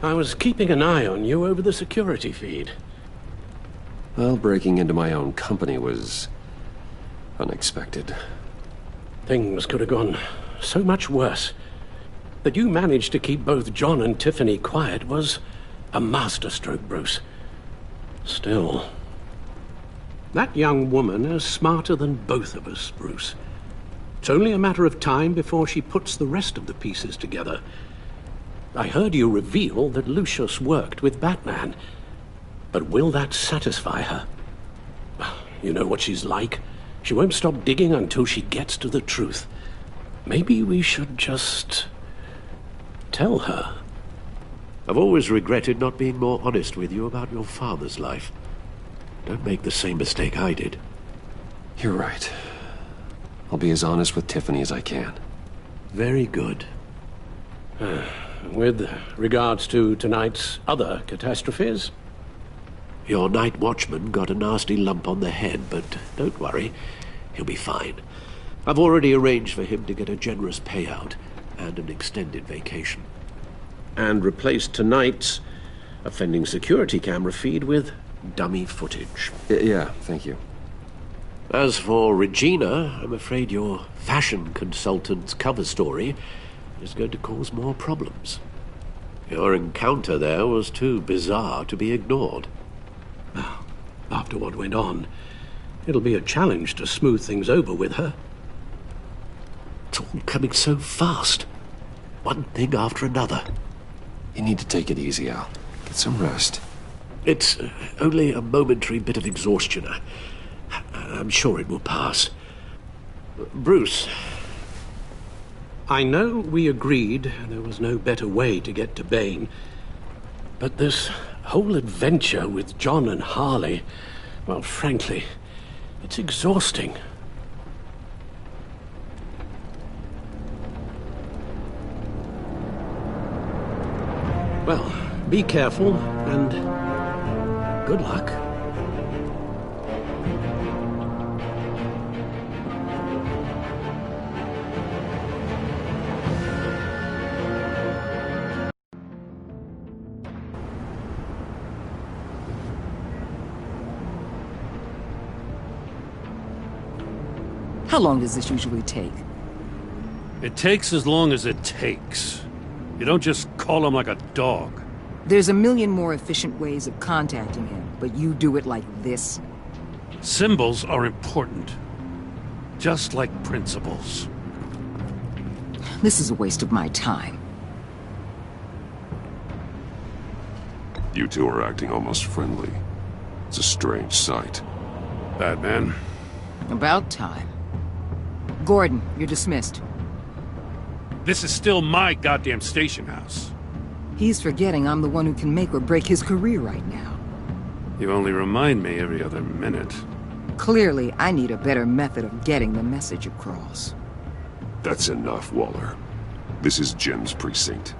I was keeping an eye on you over the security feed. Well, breaking into my own company was unexpected. Things could have gone so much worse. That you managed to keep both John and Tiffany quiet was a masterstroke, Bruce. Still, that young woman is smarter than both of us, Bruce. It's only a matter of time before she puts the rest of the pieces together. I heard you reveal that Lucius worked with Batman. But will that satisfy her? You know what she's like. She won't stop digging until she gets to the truth. Maybe we should just tell her. I've always regretted not being more honest with you about your father's life. Don't make the same mistake I did. You're right. I'll be as honest with Tiffany as I can. Very good. With regards to tonight's other catastrophes? Your night watchman got a nasty lump on the head, but don't worry. He'll be fine. I've already arranged for him to get a generous payout and an extended vacation. And replaced tonight's offending security camera feed with dummy footage. Yeah, thank you. As for Regina, I'm afraid your fashion consultant's cover story is going to cause more problems. Your encounter there was too bizarre to be ignored. Well, after what went on, it'll be a challenge to smooth things over with her. It's all coming so fast. One thing after another. You need to take it easy, Al. Get some rest. It's only a momentary bit of exhaustion. I'm sure it will pass. Bruce. I know we agreed there was no better way to get to Bane, but this whole adventure with John and Harley, well, frankly, it's exhausting. Well, be careful, and good luck. How long does this usually take? It takes as long as it takes. You don't just call him like a dog. There's a million more efficient ways of contacting him, but you do it like this? Symbols are important. Just like principles. This is a waste of my time. You two are acting almost friendly. It's a strange sight. Batman. About time. Gordon, you're dismissed. This is still my goddamn station house. He's forgetting I'm the one who can make or break his career right now. You only remind me every other minute. Clearly, I need a better method of getting the message across. That's enough, Waller. This is Jim's precinct.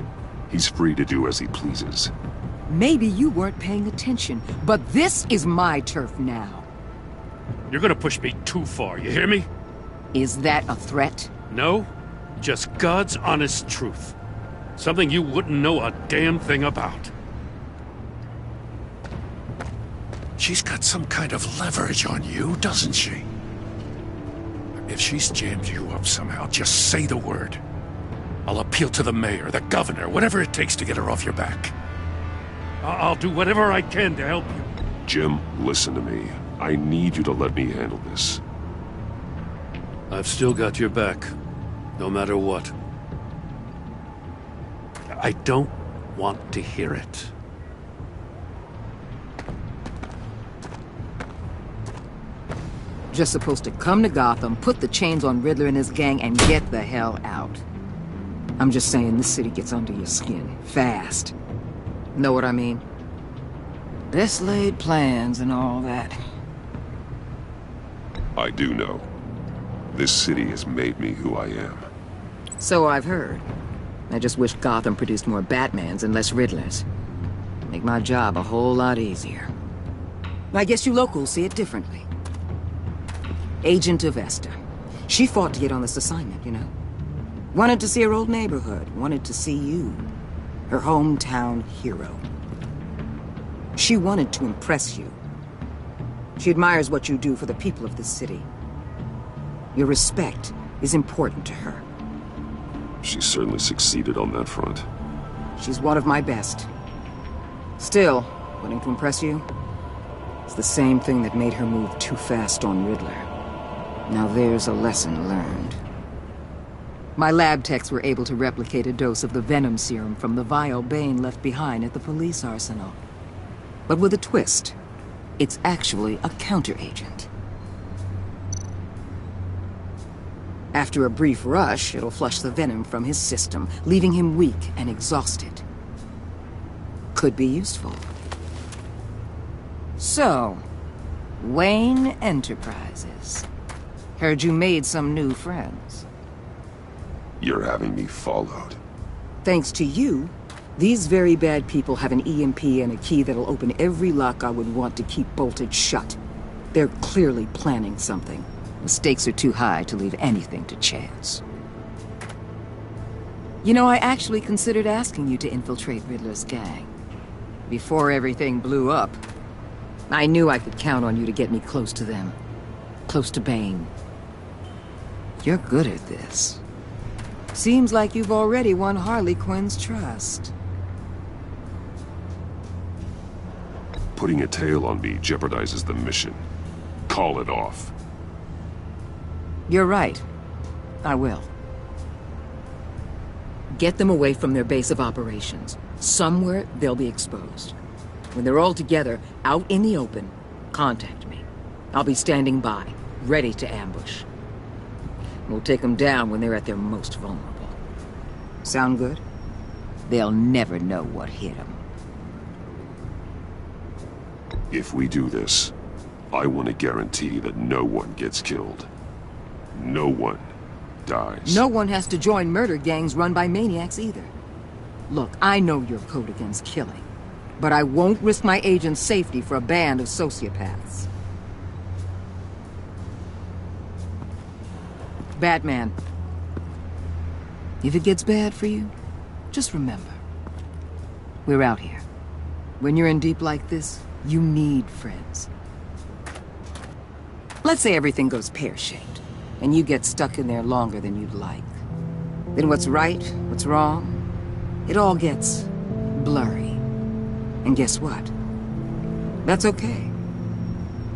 He's free to do as he pleases. Maybe you weren't paying attention, but this is my turf now. You're gonna push me too far, you hear me? Is that a threat? No, just God's honest truth. Something you wouldn't know a damn thing about. She's got some kind of leverage on you, doesn't she? If she's jammed you up somehow, just say the word. I'll appeal to the mayor, the governor, whatever it takes to get her off your back. I'll do whatever I can to help you. Jim, listen to me. I need you to let me handle this. I've still got your back, no matter what. I don't want to hear it. Just supposed to come to Gotham, put the chains on Riddler and his gang, and get the hell out. I'm just saying, this city gets under your skin, fast. Know what I mean? Best laid plans and all that. I do know. This city has made me who I am. So I've heard. I just wish Gotham produced more Batmans and less Riddlers. Make my job a whole lot easier. I guess you locals see it differently. Agent Avesta. She fought to get on this assignment, you know? Wanted to see her old neighborhood. Wanted to see you. Her hometown hero. She wanted to impress you. She admires what you do for the people of this city. Your respect is important to her. She certainly succeeded on that front. She's one of my best. Still, wanting to impress you? It's the same thing that made her move too fast on Riddler. Now there's a lesson learned. My lab techs were able to replicate a dose of the venom serum from the vial Bane left behind at the police arsenal. But with a twist. It's actually a counteragent. After a brief rush, it'll flush the venom from his system, leaving him weak and exhausted. Could be useful. So, Wayne Enterprises. Heard you made some new friends. You're having me followed. Thanks to you, these very bad people have an EMP and a key that'll open every lock I would want to keep bolted shut. They're clearly planning something. The stakes are too high to leave anything to chance. You know, I actually considered asking you to infiltrate Riddler's gang. Before everything blew up, I knew I could count on you to get me close to them. Close to Bane. You're good at this. Seems like you've already won Harley Quinn's trust. Putting a tail on me jeopardizes the mission. Call it off. You're right. I will. Get them away from their base of operations. Somewhere they'll be exposed. When they're all together, out in the open, contact me. I'll be standing by, ready to ambush. We'll take them down when they're at their most vulnerable. Sound good? They'll never know what hit them. If we do this, I want to guarantee that no one gets killed. No one dies. No one has to join murder gangs run by maniacs either. Look, I know your code against killing, but I won't risk my agent's safety for a band of sociopaths. Batman. If it gets bad for you, just remember. We're out here. When you're in deep like this, you need friends. Let's say everything goes pear-shaped, and you get stuck in there longer than you'd like. Then what's right, what's wrong, it all gets blurry. And guess what? That's okay.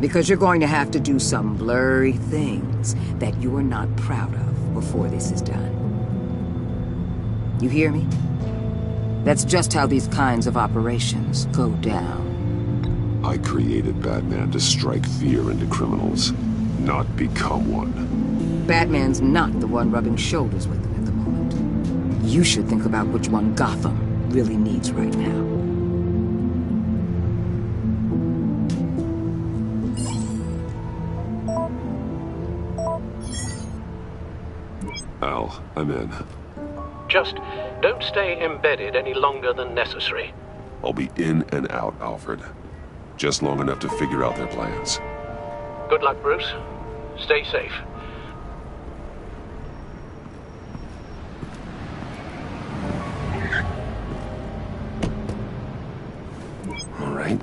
Because you're going to have to do some blurry things that you're not proud of before this is done. You hear me? That's just how these kinds of operations go down. I created Batman to strike fear into criminals, not become one. Batman's not the one rubbing shoulders with them at the moment. You should think about which one Gotham really needs right now. Al, I'm in. Just don't stay embedded any longer than necessary. I'll be in and out, Alfred. Just long enough to figure out their plans. Good luck, Bruce. Stay safe. All right.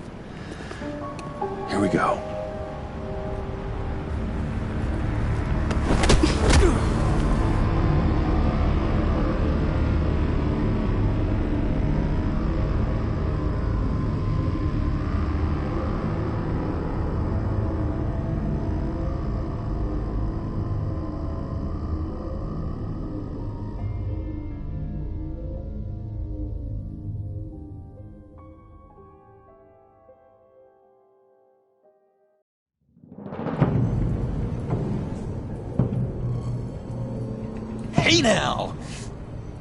Here we go. Hey now!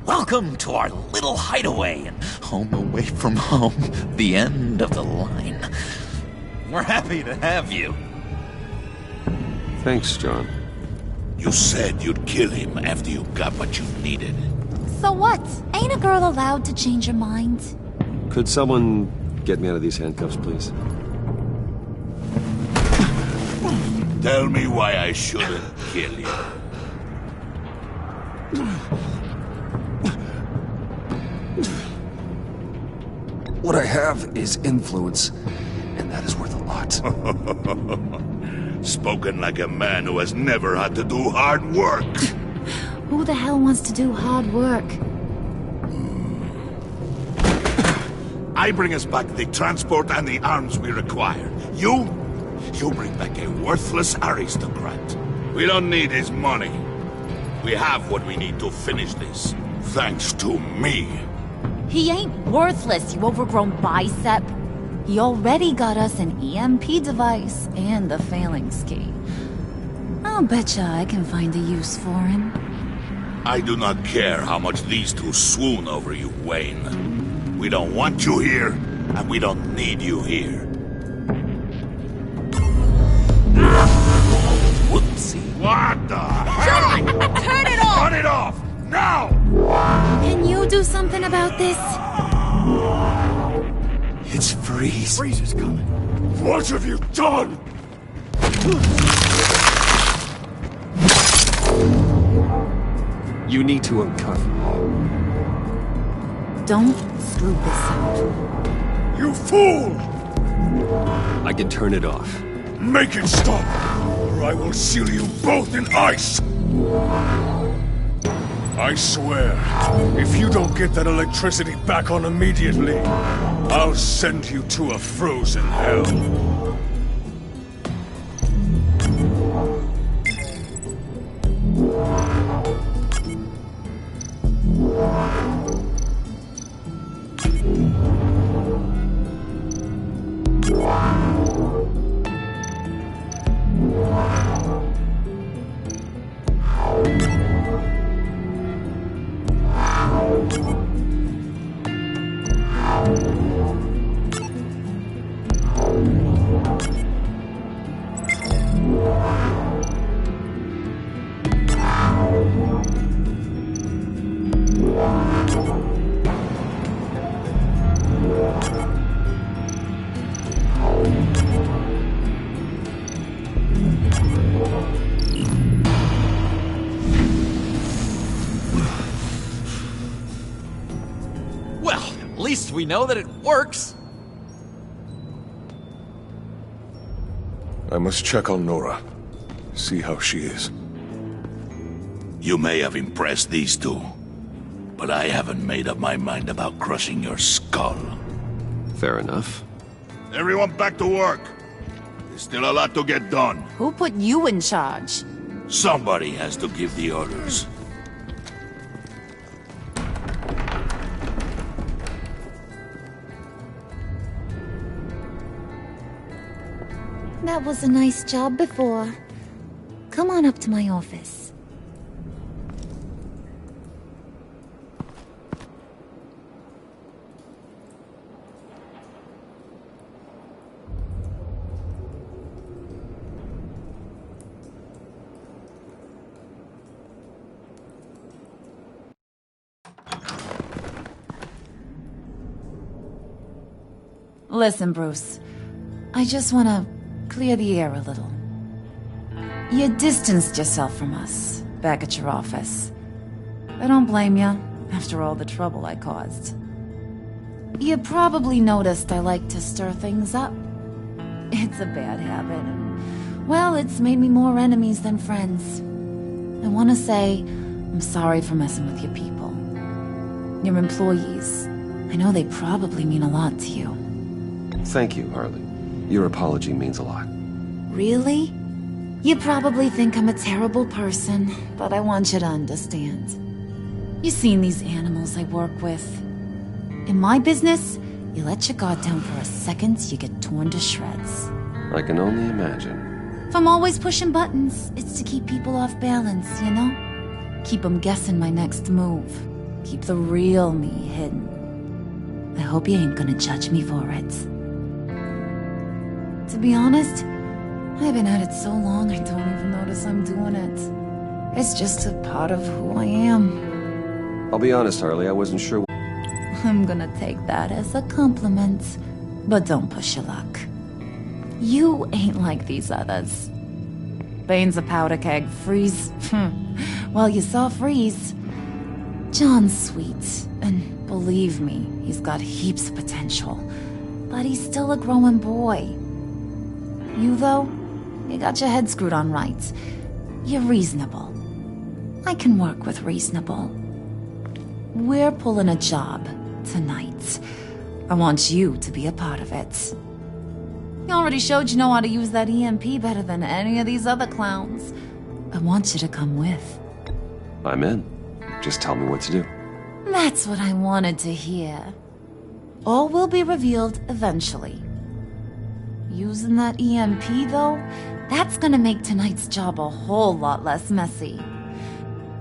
Welcome to our little hideaway and home away from home, the end of the line. We're happy to have you. Thanks, John. You said you'd kill him after you got what you needed. So what? Ain't a girl allowed to change her mind? Could someone get me out of these handcuffs, please? Tell me why I shouldn't kill you. What I have is influence, and that is worth a lot. Spoken like a man who has never had to do hard work. Who the hell wants to do hard work? I bring us back the transport and the arms we require. You bring back a worthless aristocrat. We don't need his money. We have what we need to finish this, thanks to me. He ain't worthless, you overgrown bicep. He already got us an EMP device and the phalanx key. I'll betcha I can find a use for him. I do not care how much these two swoon over you, Wayne. We don't want you here, and we don't need you here. Whoopsie. What the hell? Turn it off! Turn it off! Now! Can you do something about this? It's Freeze. Freeze is coming. What have you done? You need to uncuff me. Don't screw this up. You fool! I can turn it off. Make it stop, or I will seal you both in ice! I swear, if you don't get that electricity back on immediately, I'll send you to a frozen hell. We know that it works. I must check on Nora. See how she is. You may have impressed these two, but I haven't made up my mind about crushing your skull. Fair enough. Everyone back to work. There's still a lot to get done. Who put you in charge? Somebody has to give the orders. That was a nice job before. Come on up to my office. Listen, Bruce. I just want to clear the air a little. You distanced yourself from us, back at your office. I don't blame you, after all the trouble I caused. You probably noticed I like to stir things up. It's a bad habit, and, well, it's made me more enemies than friends. I want to say I'm sorry for messing with your people. Your employees. I know they probably mean a lot to you. Thank you, Harley. Your apology means a lot. Really? You probably think I'm a terrible person, but I want you to understand. You've seen these animals I work with. In my business, you let your guard down for a second, you get torn to shreds. I can only imagine. If I'm always pushing buttons, it's to keep people off balance, you know? Keep them guessing my next move. Keep the real me hidden. I hope you ain't gonna judge me for it. To be honest, I've been at it so long I don't even notice I'm doing it. It's just a part of who I am. I'll be honest, Harley, I wasn't sure. I'm gonna take that as a compliment, but don't push your luck. You ain't like these others. Bane's a powder keg, Freeze. Well, you saw Freeze. John's sweet, and believe me, he's got heaps of potential. But he's still a growing boy. You, though, you got your head screwed on right. You're reasonable. I can work with reasonable. We're pulling a job tonight. I want you to be a part of it. You already showed you know how to use that EMP better than any of these other clowns. I want you to come with. I'm in. Just tell me what to do. That's what I wanted to hear. All will be revealed eventually. Using that EMP, though, that's gonna make tonight's job a whole lot less messy.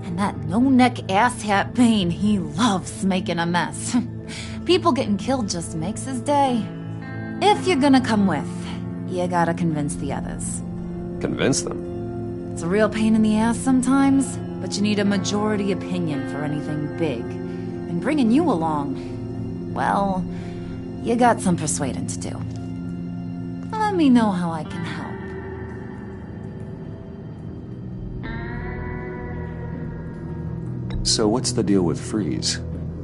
And that no-neck asshat Bane, he loves making a mess. People getting killed just makes his day. If you're gonna come with, you gotta convince the others. Convince them? It's a real pain in the ass sometimes, but you need a majority opinion for anything big. And bringing you along, well, you got some persuading to do. Let me know how I can help. So what's the deal with Freeze?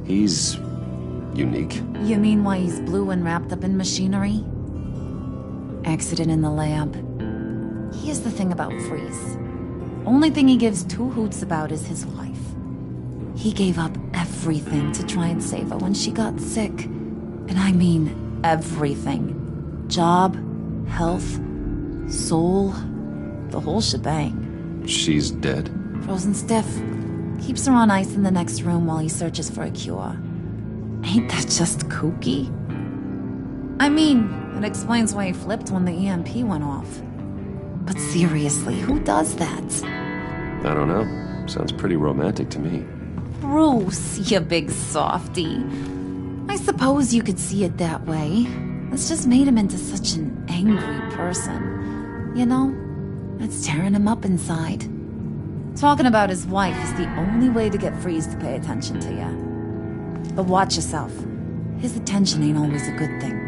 He's unique. You mean why he's blue and wrapped up in machinery? Accident in the lab. Here's the thing about Freeze. Only thing he gives two hoots about is his wife. He gave up everything to try and save her when she got sick. And I mean everything. Job, health, soul, the whole shebang. She's dead? Frozen stiff. Keeps her on ice in the next room while he searches for a cure. Ain't that just kooky? I mean, it explains why he flipped when the EMP went off. But seriously, who does that? I don't know. Sounds pretty romantic to me. Bruce, you big softy. I suppose you could see it that way. It's just made him into such an angry person. You know? It's tearing him up inside. Talking about his wife is the only way to get Freeze to pay attention to you. But watch yourself. His attention ain't always a good thing.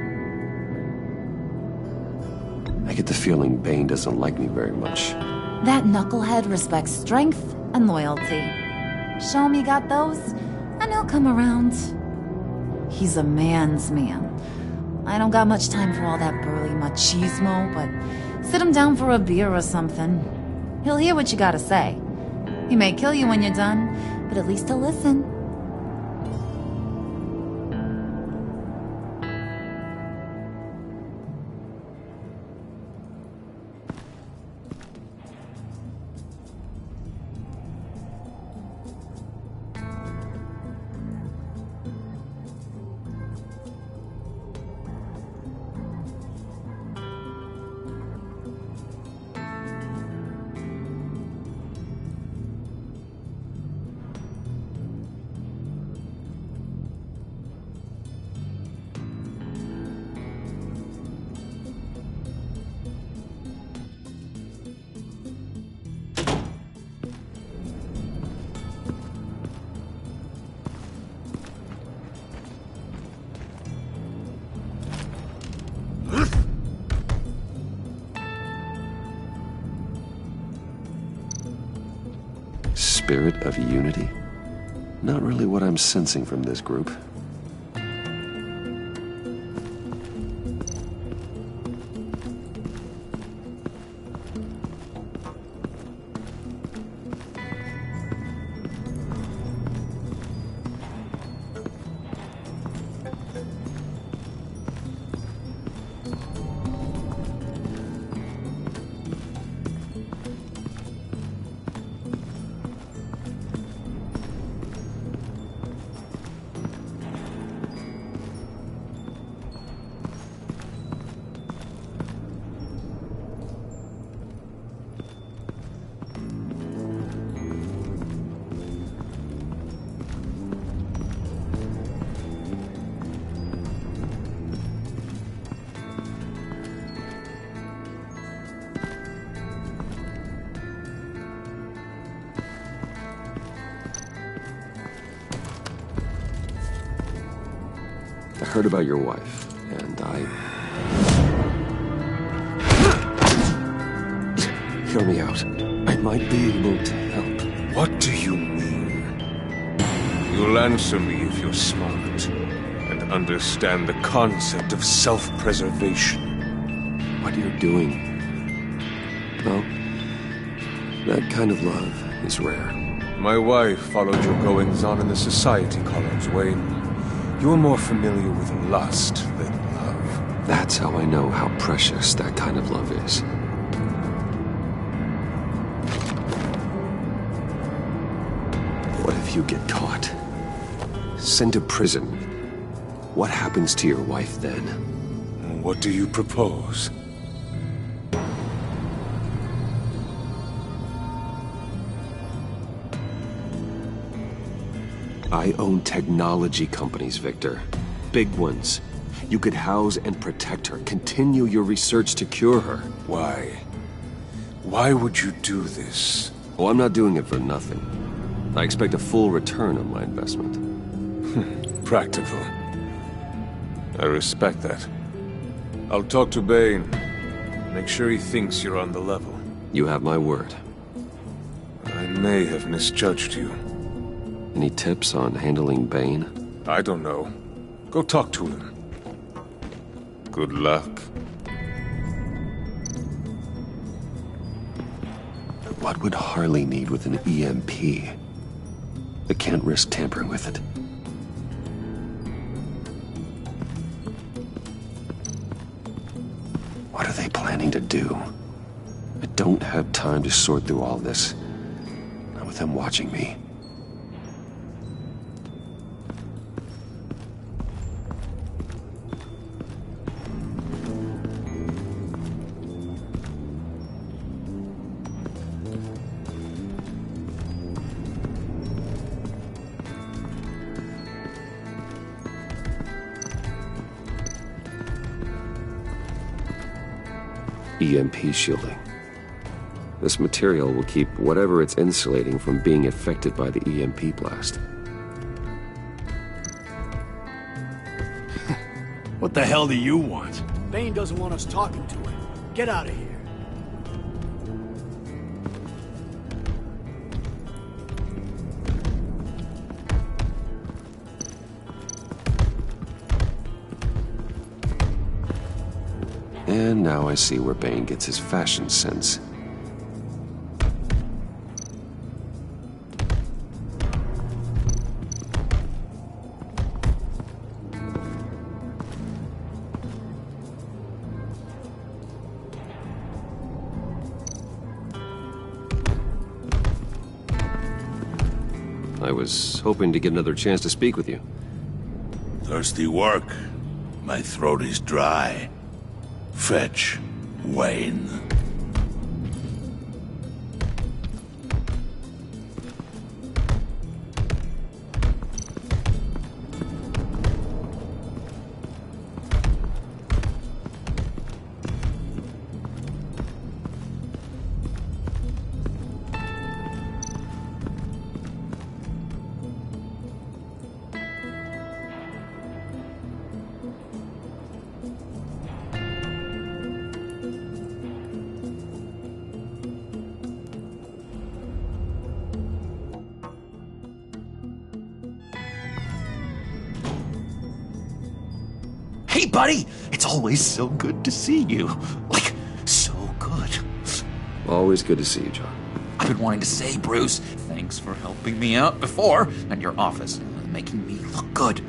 I get the feeling Bane doesn't like me very much. That knucklehead respects strength and loyalty. Show him you got those, and he'll come around. He's a man's man. I don't got much time for all that burly machismo, but sit him down for a beer or something. He'll hear what you gotta say. He may kill you when you're done, but at least he'll listen. Spirit of unity? Not really what I'm sensing from this group. heard about your wife, and Hear me out. I might be able to help. What do you mean? You'll answer me if you're smart and understand the concept of self-preservation. What you're doing, well, that kind of love is rare. My wife followed your goings-on in the society columns, Wayne. You're more familiar with lust than love. That's how I know how precious that kind of love is. What if you get caught? Sent to prison? What happens to your wife then? What do you propose? I own technology companies, Victor. Big ones. You could house and protect her, continue your research to cure her. Why? Why would you do this? Oh, I'm not doing it for nothing. I expect a full return on my investment. Practical. I respect that. I'll talk to Bane. Make sure he thinks you're on the level. You have my word. I may have misjudged you. Any tips on handling Bane? I don't know. Go talk to him. Good luck. What would Harley need with an EMP? I can't risk tampering with it. What are they planning to do? I don't have time to sort through all this. Not with them watching me. EMP shielding. This material will keep whatever it's insulating from being affected by the EMP blast. What the hell do you want? Bane doesn't want us talking to him. Get out of here. And now I see where Bane gets his fashion sense. I was hoping to get another chance to speak with you. Thirsty work. My throat is dry. Fetch, Wayne. Hey, buddy! It's always so good to see you. Like, so good. Always good to see you, John. I've been wanting to say, Bruce, thanks for helping me out before at your office, making me look good.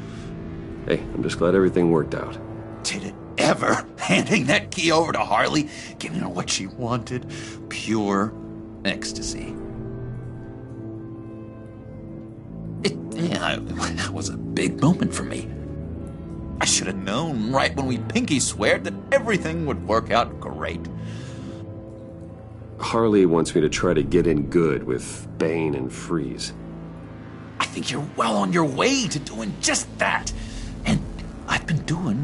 Hey, I'm just glad everything worked out. Did it ever? Handing that key over to Harley, giving her what she wanted. Pure ecstasy. It was a big moment for me. I should have known right when we pinky sweared that everything would work out great. Harley wants me to try to get in good with Bane and Freeze. I think you're well on your way to doing just that. And I've been doing,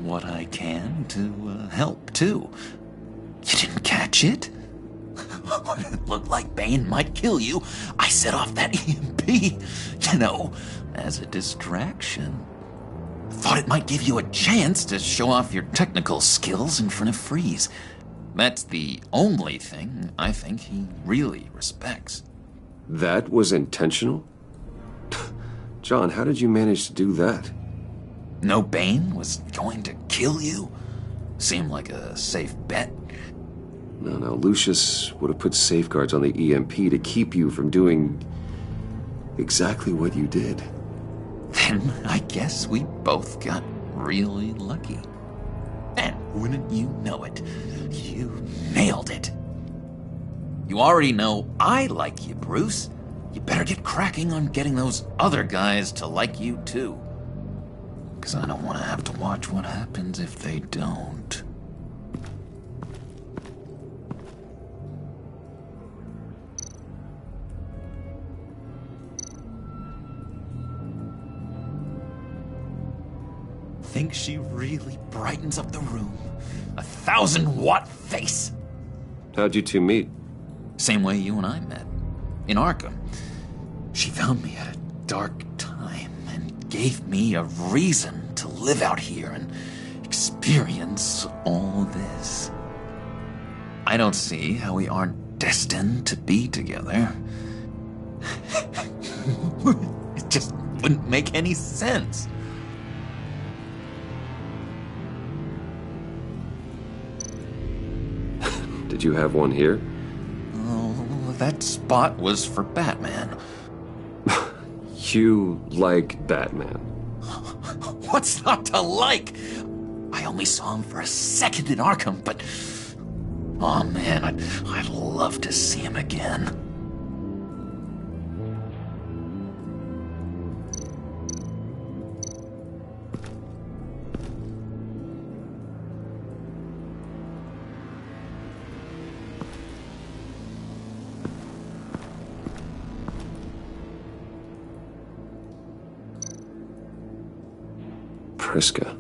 what I can to help, too. You didn't catch it? When it looked like Bane might kill you, I set off that EMP, as a distraction. Thought it might give you a chance to show off your technical skills in front of Freeze. That's the only thing I think he really respects. That was intentional? John, how did you manage to do that? No Bane was going to kill you? Seemed like a safe bet. No, Lucius would have put safeguards on the EMP to keep you from doing exactly what you did. Then I guess we both got really lucky. And wouldn't you know it, you nailed it. You already know I like you, Bruce. You better get cracking on getting those other guys to like you too. 'Cause I don't want to have to watch what happens if they don't. Think she really brightens up the room? 1,000-watt face! How'd you two meet? Same way you and I met. In Arkham. She found me at a dark time and gave me a reason to live out here and experience all this. I don't see how we aren't destined to be together. It just wouldn't make any sense. Did you have one here? Oh, that spot was for Batman. You like Batman? What's not to like? I only saw him for a second in Arkham, but... oh man, I'd love to see him again. Priska.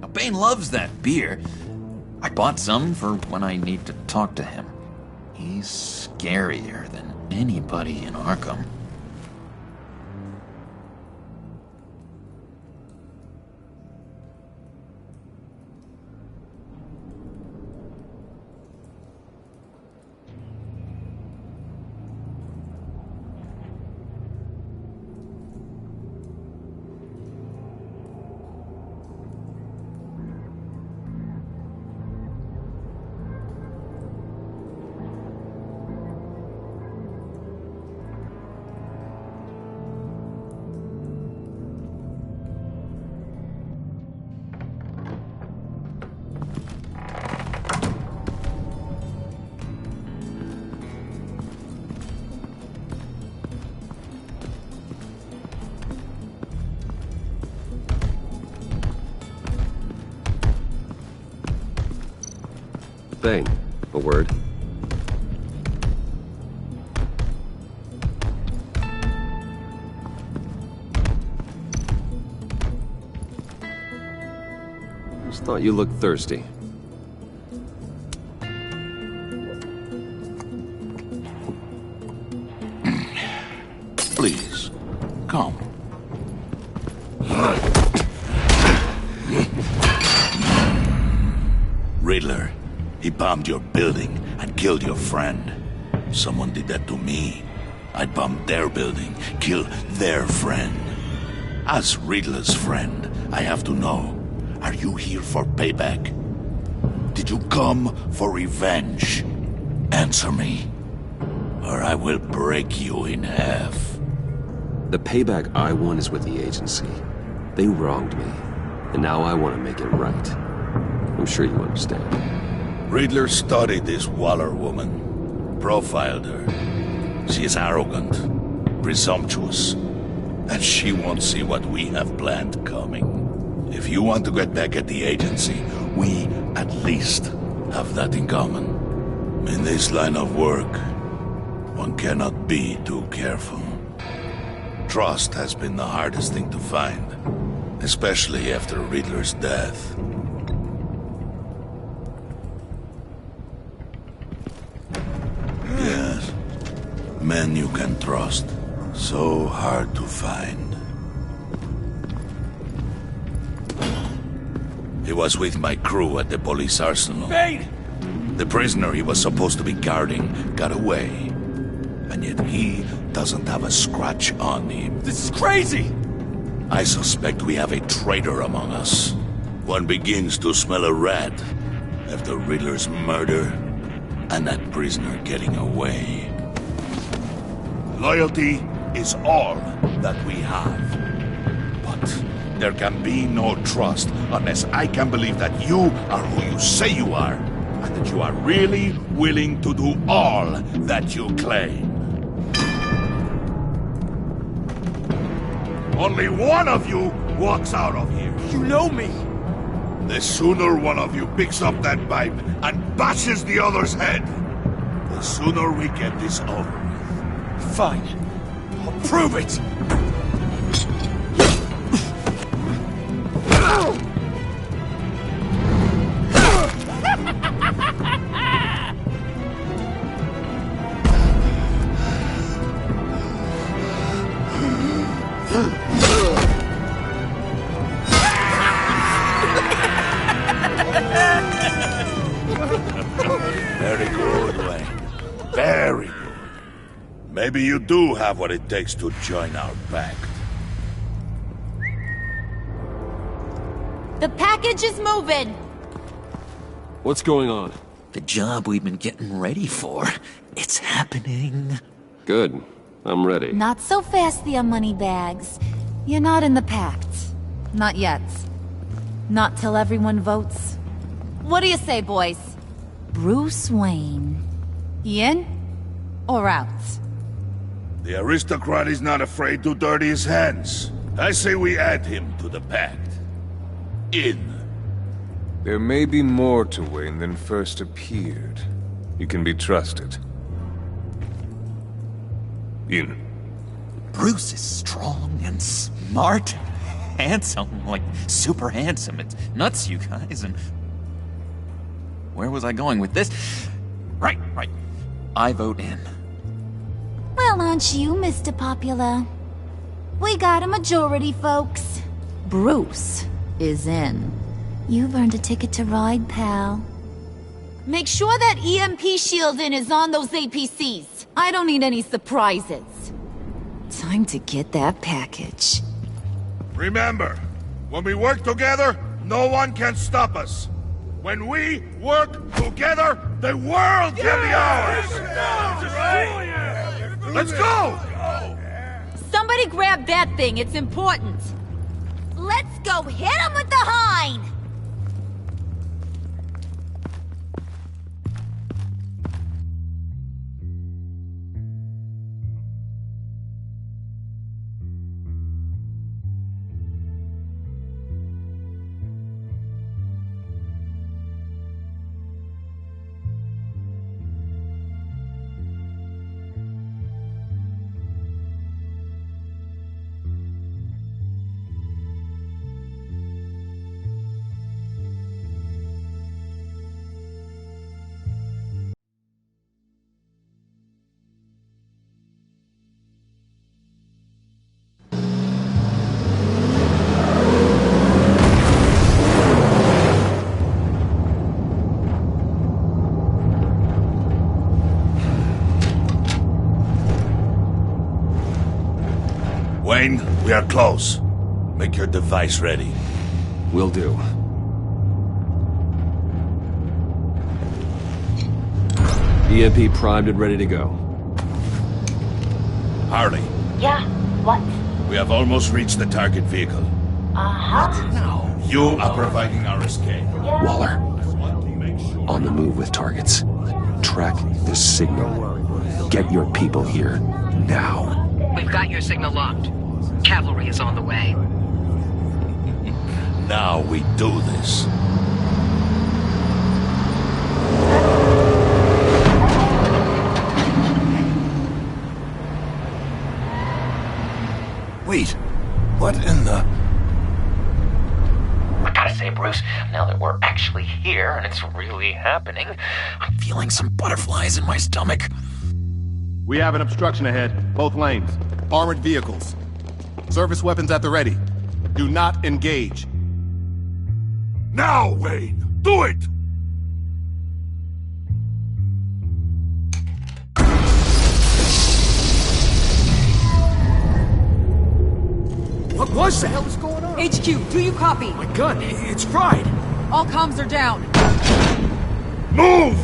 Now, Bane loves that beer. I bought some for when I need to talk to him. He's scarier than anybody in Arkham. Bane, a word. Just thought you looked thirsty. Please, come. Riddler, he bombed your building and killed your friend. Someone did that to me. I bombed their building, killed their friend. As Riddler's friend, I have to know, are you here for payback? Did you come for revenge? Answer me, or I will break you in half. The payback I want is with the agency. They wronged me, and now I want to make it right. I'm sure you understand. Riddler studied this Waller woman, profiled her. She is arrogant, presumptuous, and she won't see what we have planned coming. If you want to get back at the agency, we at least have that in common. In this line of work, one cannot be too careful. Trust has been the hardest thing to find, especially after Riddler's death. Yes, men you can trust. So hard to find. He was with my crew at the police arsenal. Bane! The prisoner he was supposed to be guarding got away. And yet he doesn't have a scratch on him. This is crazy! I suspect we have a traitor among us. One begins to smell a rat after Riddler's murder and that prisoner getting away. Loyalty is all that we have. But there can be no trust unless I can believe that you are who you say you are, and that you are really willing to do all that you claim. Only one of you walks out of here. You know me! The sooner one of you picks up that pipe and bashes the other's head, the sooner we get this over with. Fine. I'll prove it! Very good, Wayne. Very good. Maybe you do have what it takes to join our pact. The package is moving! What's going on? The job we've been getting ready for. It's happening. Good. I'm ready. Not so fast, the Moneybags. You're not in the pact. Not yet. Not till everyone votes. What do you say, boys? Bruce Wayne. In or out? The aristocrat is not afraid to dirty his hands. I say we add him to the pact. In. There may be more to Wayne than first appeared. You can be trusted. In. Bruce is strong and smart, handsome, like super handsome. It's nuts, you guys, and... Where was I going with this? Right. I vote in. Well, aren't you, Mr. Popular? We got a majority, folks. Bruce is in. You've earned a ticket to ride, pal. Make sure that EMP shielding is on those APCs. I don't need any surprises. Time to get that package. Remember, when we work together, no one can stop us. When we work together, the world can be ours! Let's go! Somebody grab that thing, it's important. Let's go hit him with the hind! Wayne, we are close. Make your device ready. Will do. EMP primed and ready to go. Harley. Yeah, what? We have almost reached the target vehicle. Uh-huh. Now, you are providing our escape. Waller. On the move with targets. Track the signal. Get your people here. Now. We've got your signal locked. Cavalry is on the way. Now we do this. Wait, what in the... I gotta say, Bruce, now that we're actually here and it's really happening, I'm feeling some butterflies in my stomach. We have an obstruction ahead, both lanes. Armored vehicles. Service weapons at the ready. Do not engage. Now, Wayne! Do it! What was that? What the hell is going on? HQ, do you copy? My gun, it's fried. All comms are down. Move!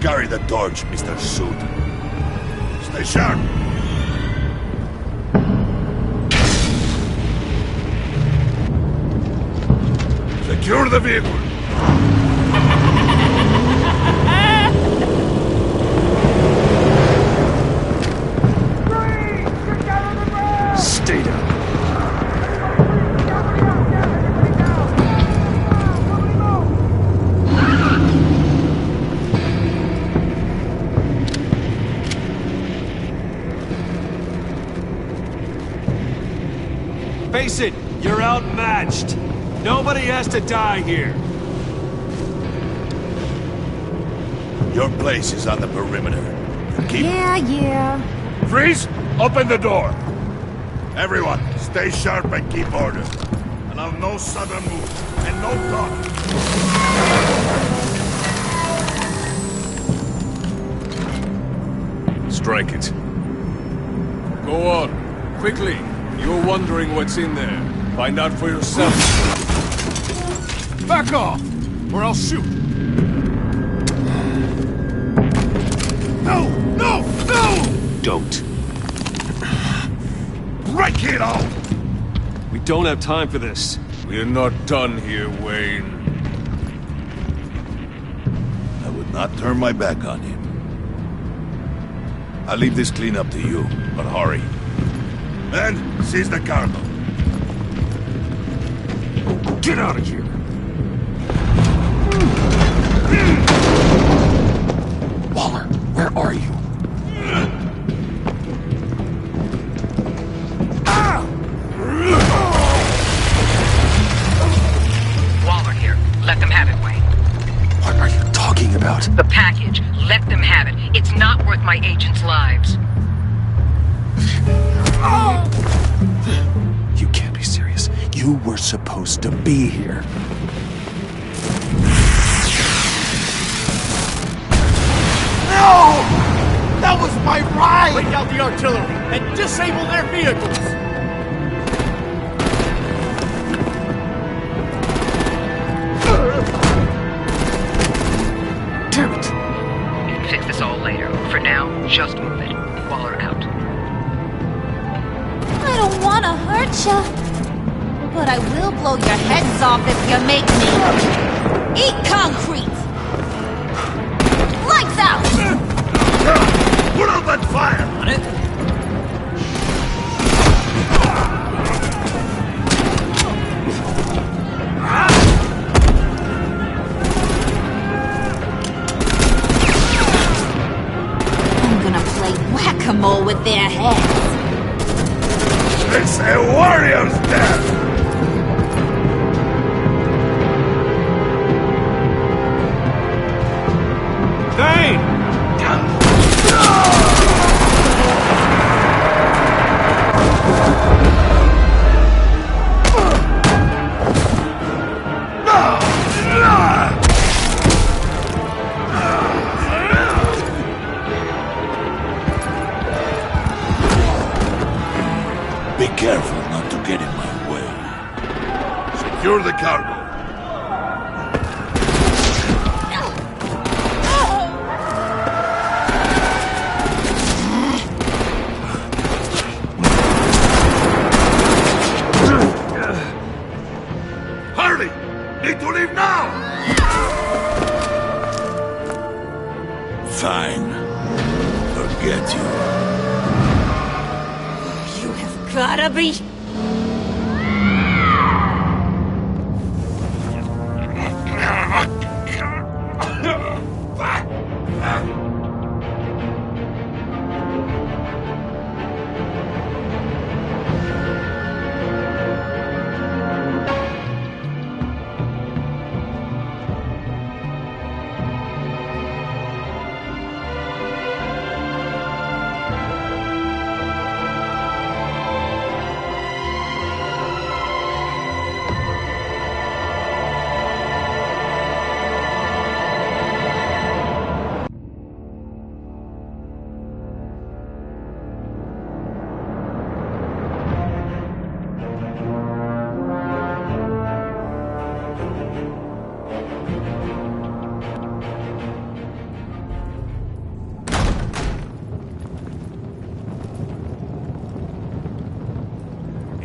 Carry the torch, Mr. Suit. Stay sharp. Secure the vehicle. Stay down. Face it, you're outmatched. Nobody has to die here. Your place is on the perimeter. Keep... Yeah. Freeze! Open the door! Everyone, stay sharp and keep order. Allow no sudden move, and no talk. Strike it. Go on. Quickly. You're wondering what's in there. Find out for yourself. Back off, or I'll shoot. No! No! No! Don't. Break it off! We don't have time for this. We're not done here, Wayne. I would not turn my back on him. I'll leave this cleanup to you, but hurry. Men, seize the cargo. Get out of here! Waller, where are you? Waller here. Let them have it, Wayne. What are you talking about? The package. Let them have it. It's not worth my agents' lives. You can't be serious. You were supposed to be here. No! That was my ride! Break out the artillery and disable their vehicles! Damn it! You can fix this all later. For now, just move it. Waller out. I don't want to hurt you, but I will blow your heads off if you make me. Eat concrete! Lights out! Put out that fire! On it? I'm gonna play whack-a-mole with their heads. It's a warrior's death! Dane! Be careful not to get in my way. Secure the cargo. Hurry! Need to leave now! Fine. Forget you. Gotta be...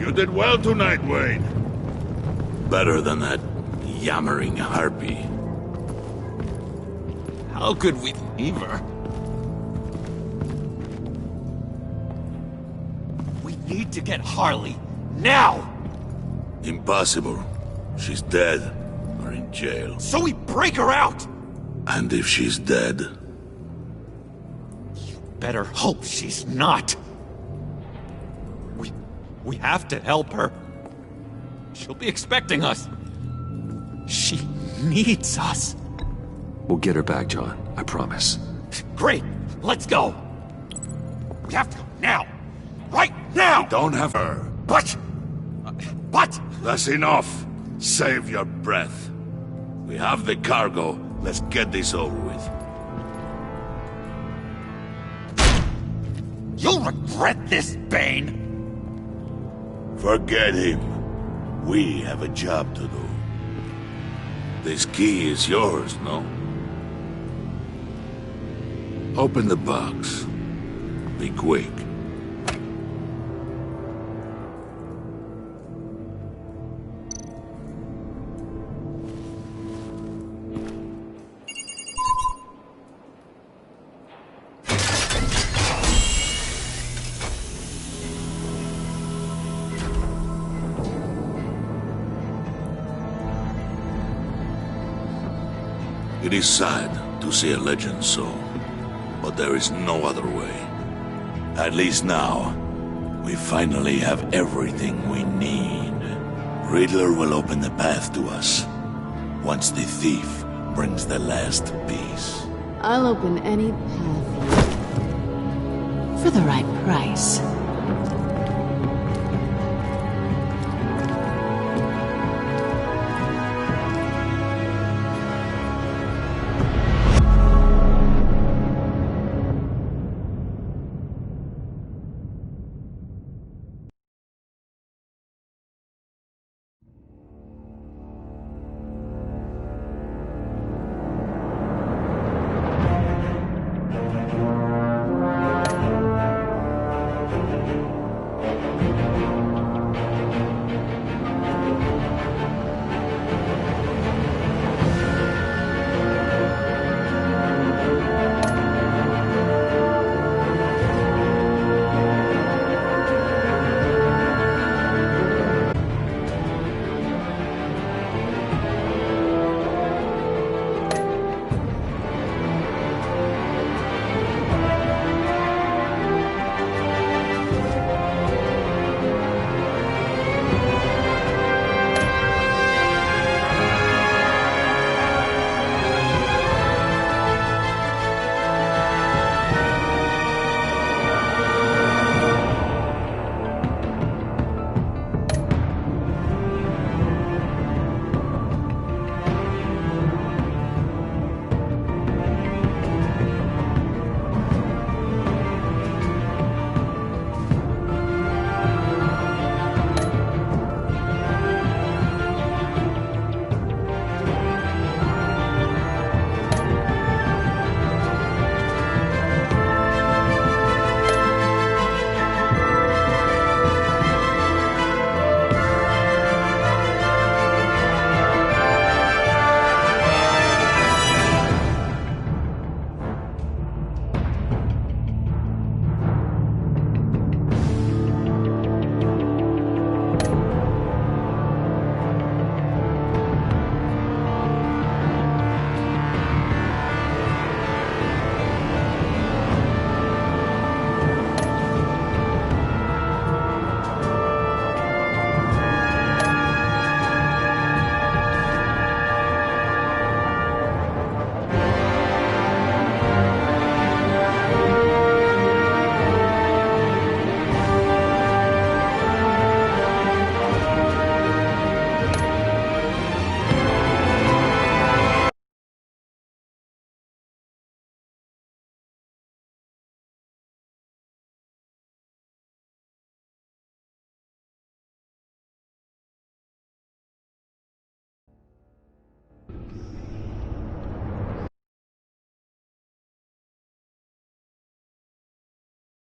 You did well tonight, Wayne. Better than that yammering harpy. How could we leave her? We need to get Harley, now! Impossible. She's dead, or in jail. So we break her out! And if she's dead... You better hope she's not. We have to help her. She'll be expecting us. She needs us. We'll get her back, John. I promise. Great. Let's go. We have to go now. Right now! We don't have her. But... That's enough. Save your breath. We have the cargo. Let's get this over with. You'll regret this, Bane! Forget him. We have a job to do. This key is yours, no? Open the box. Be quick. It is sad to see a legend so, but there is no other way. At least now, we finally have everything we need. Riddler will open the path to us, once the thief brings the last piece. I'll open any path for the right price.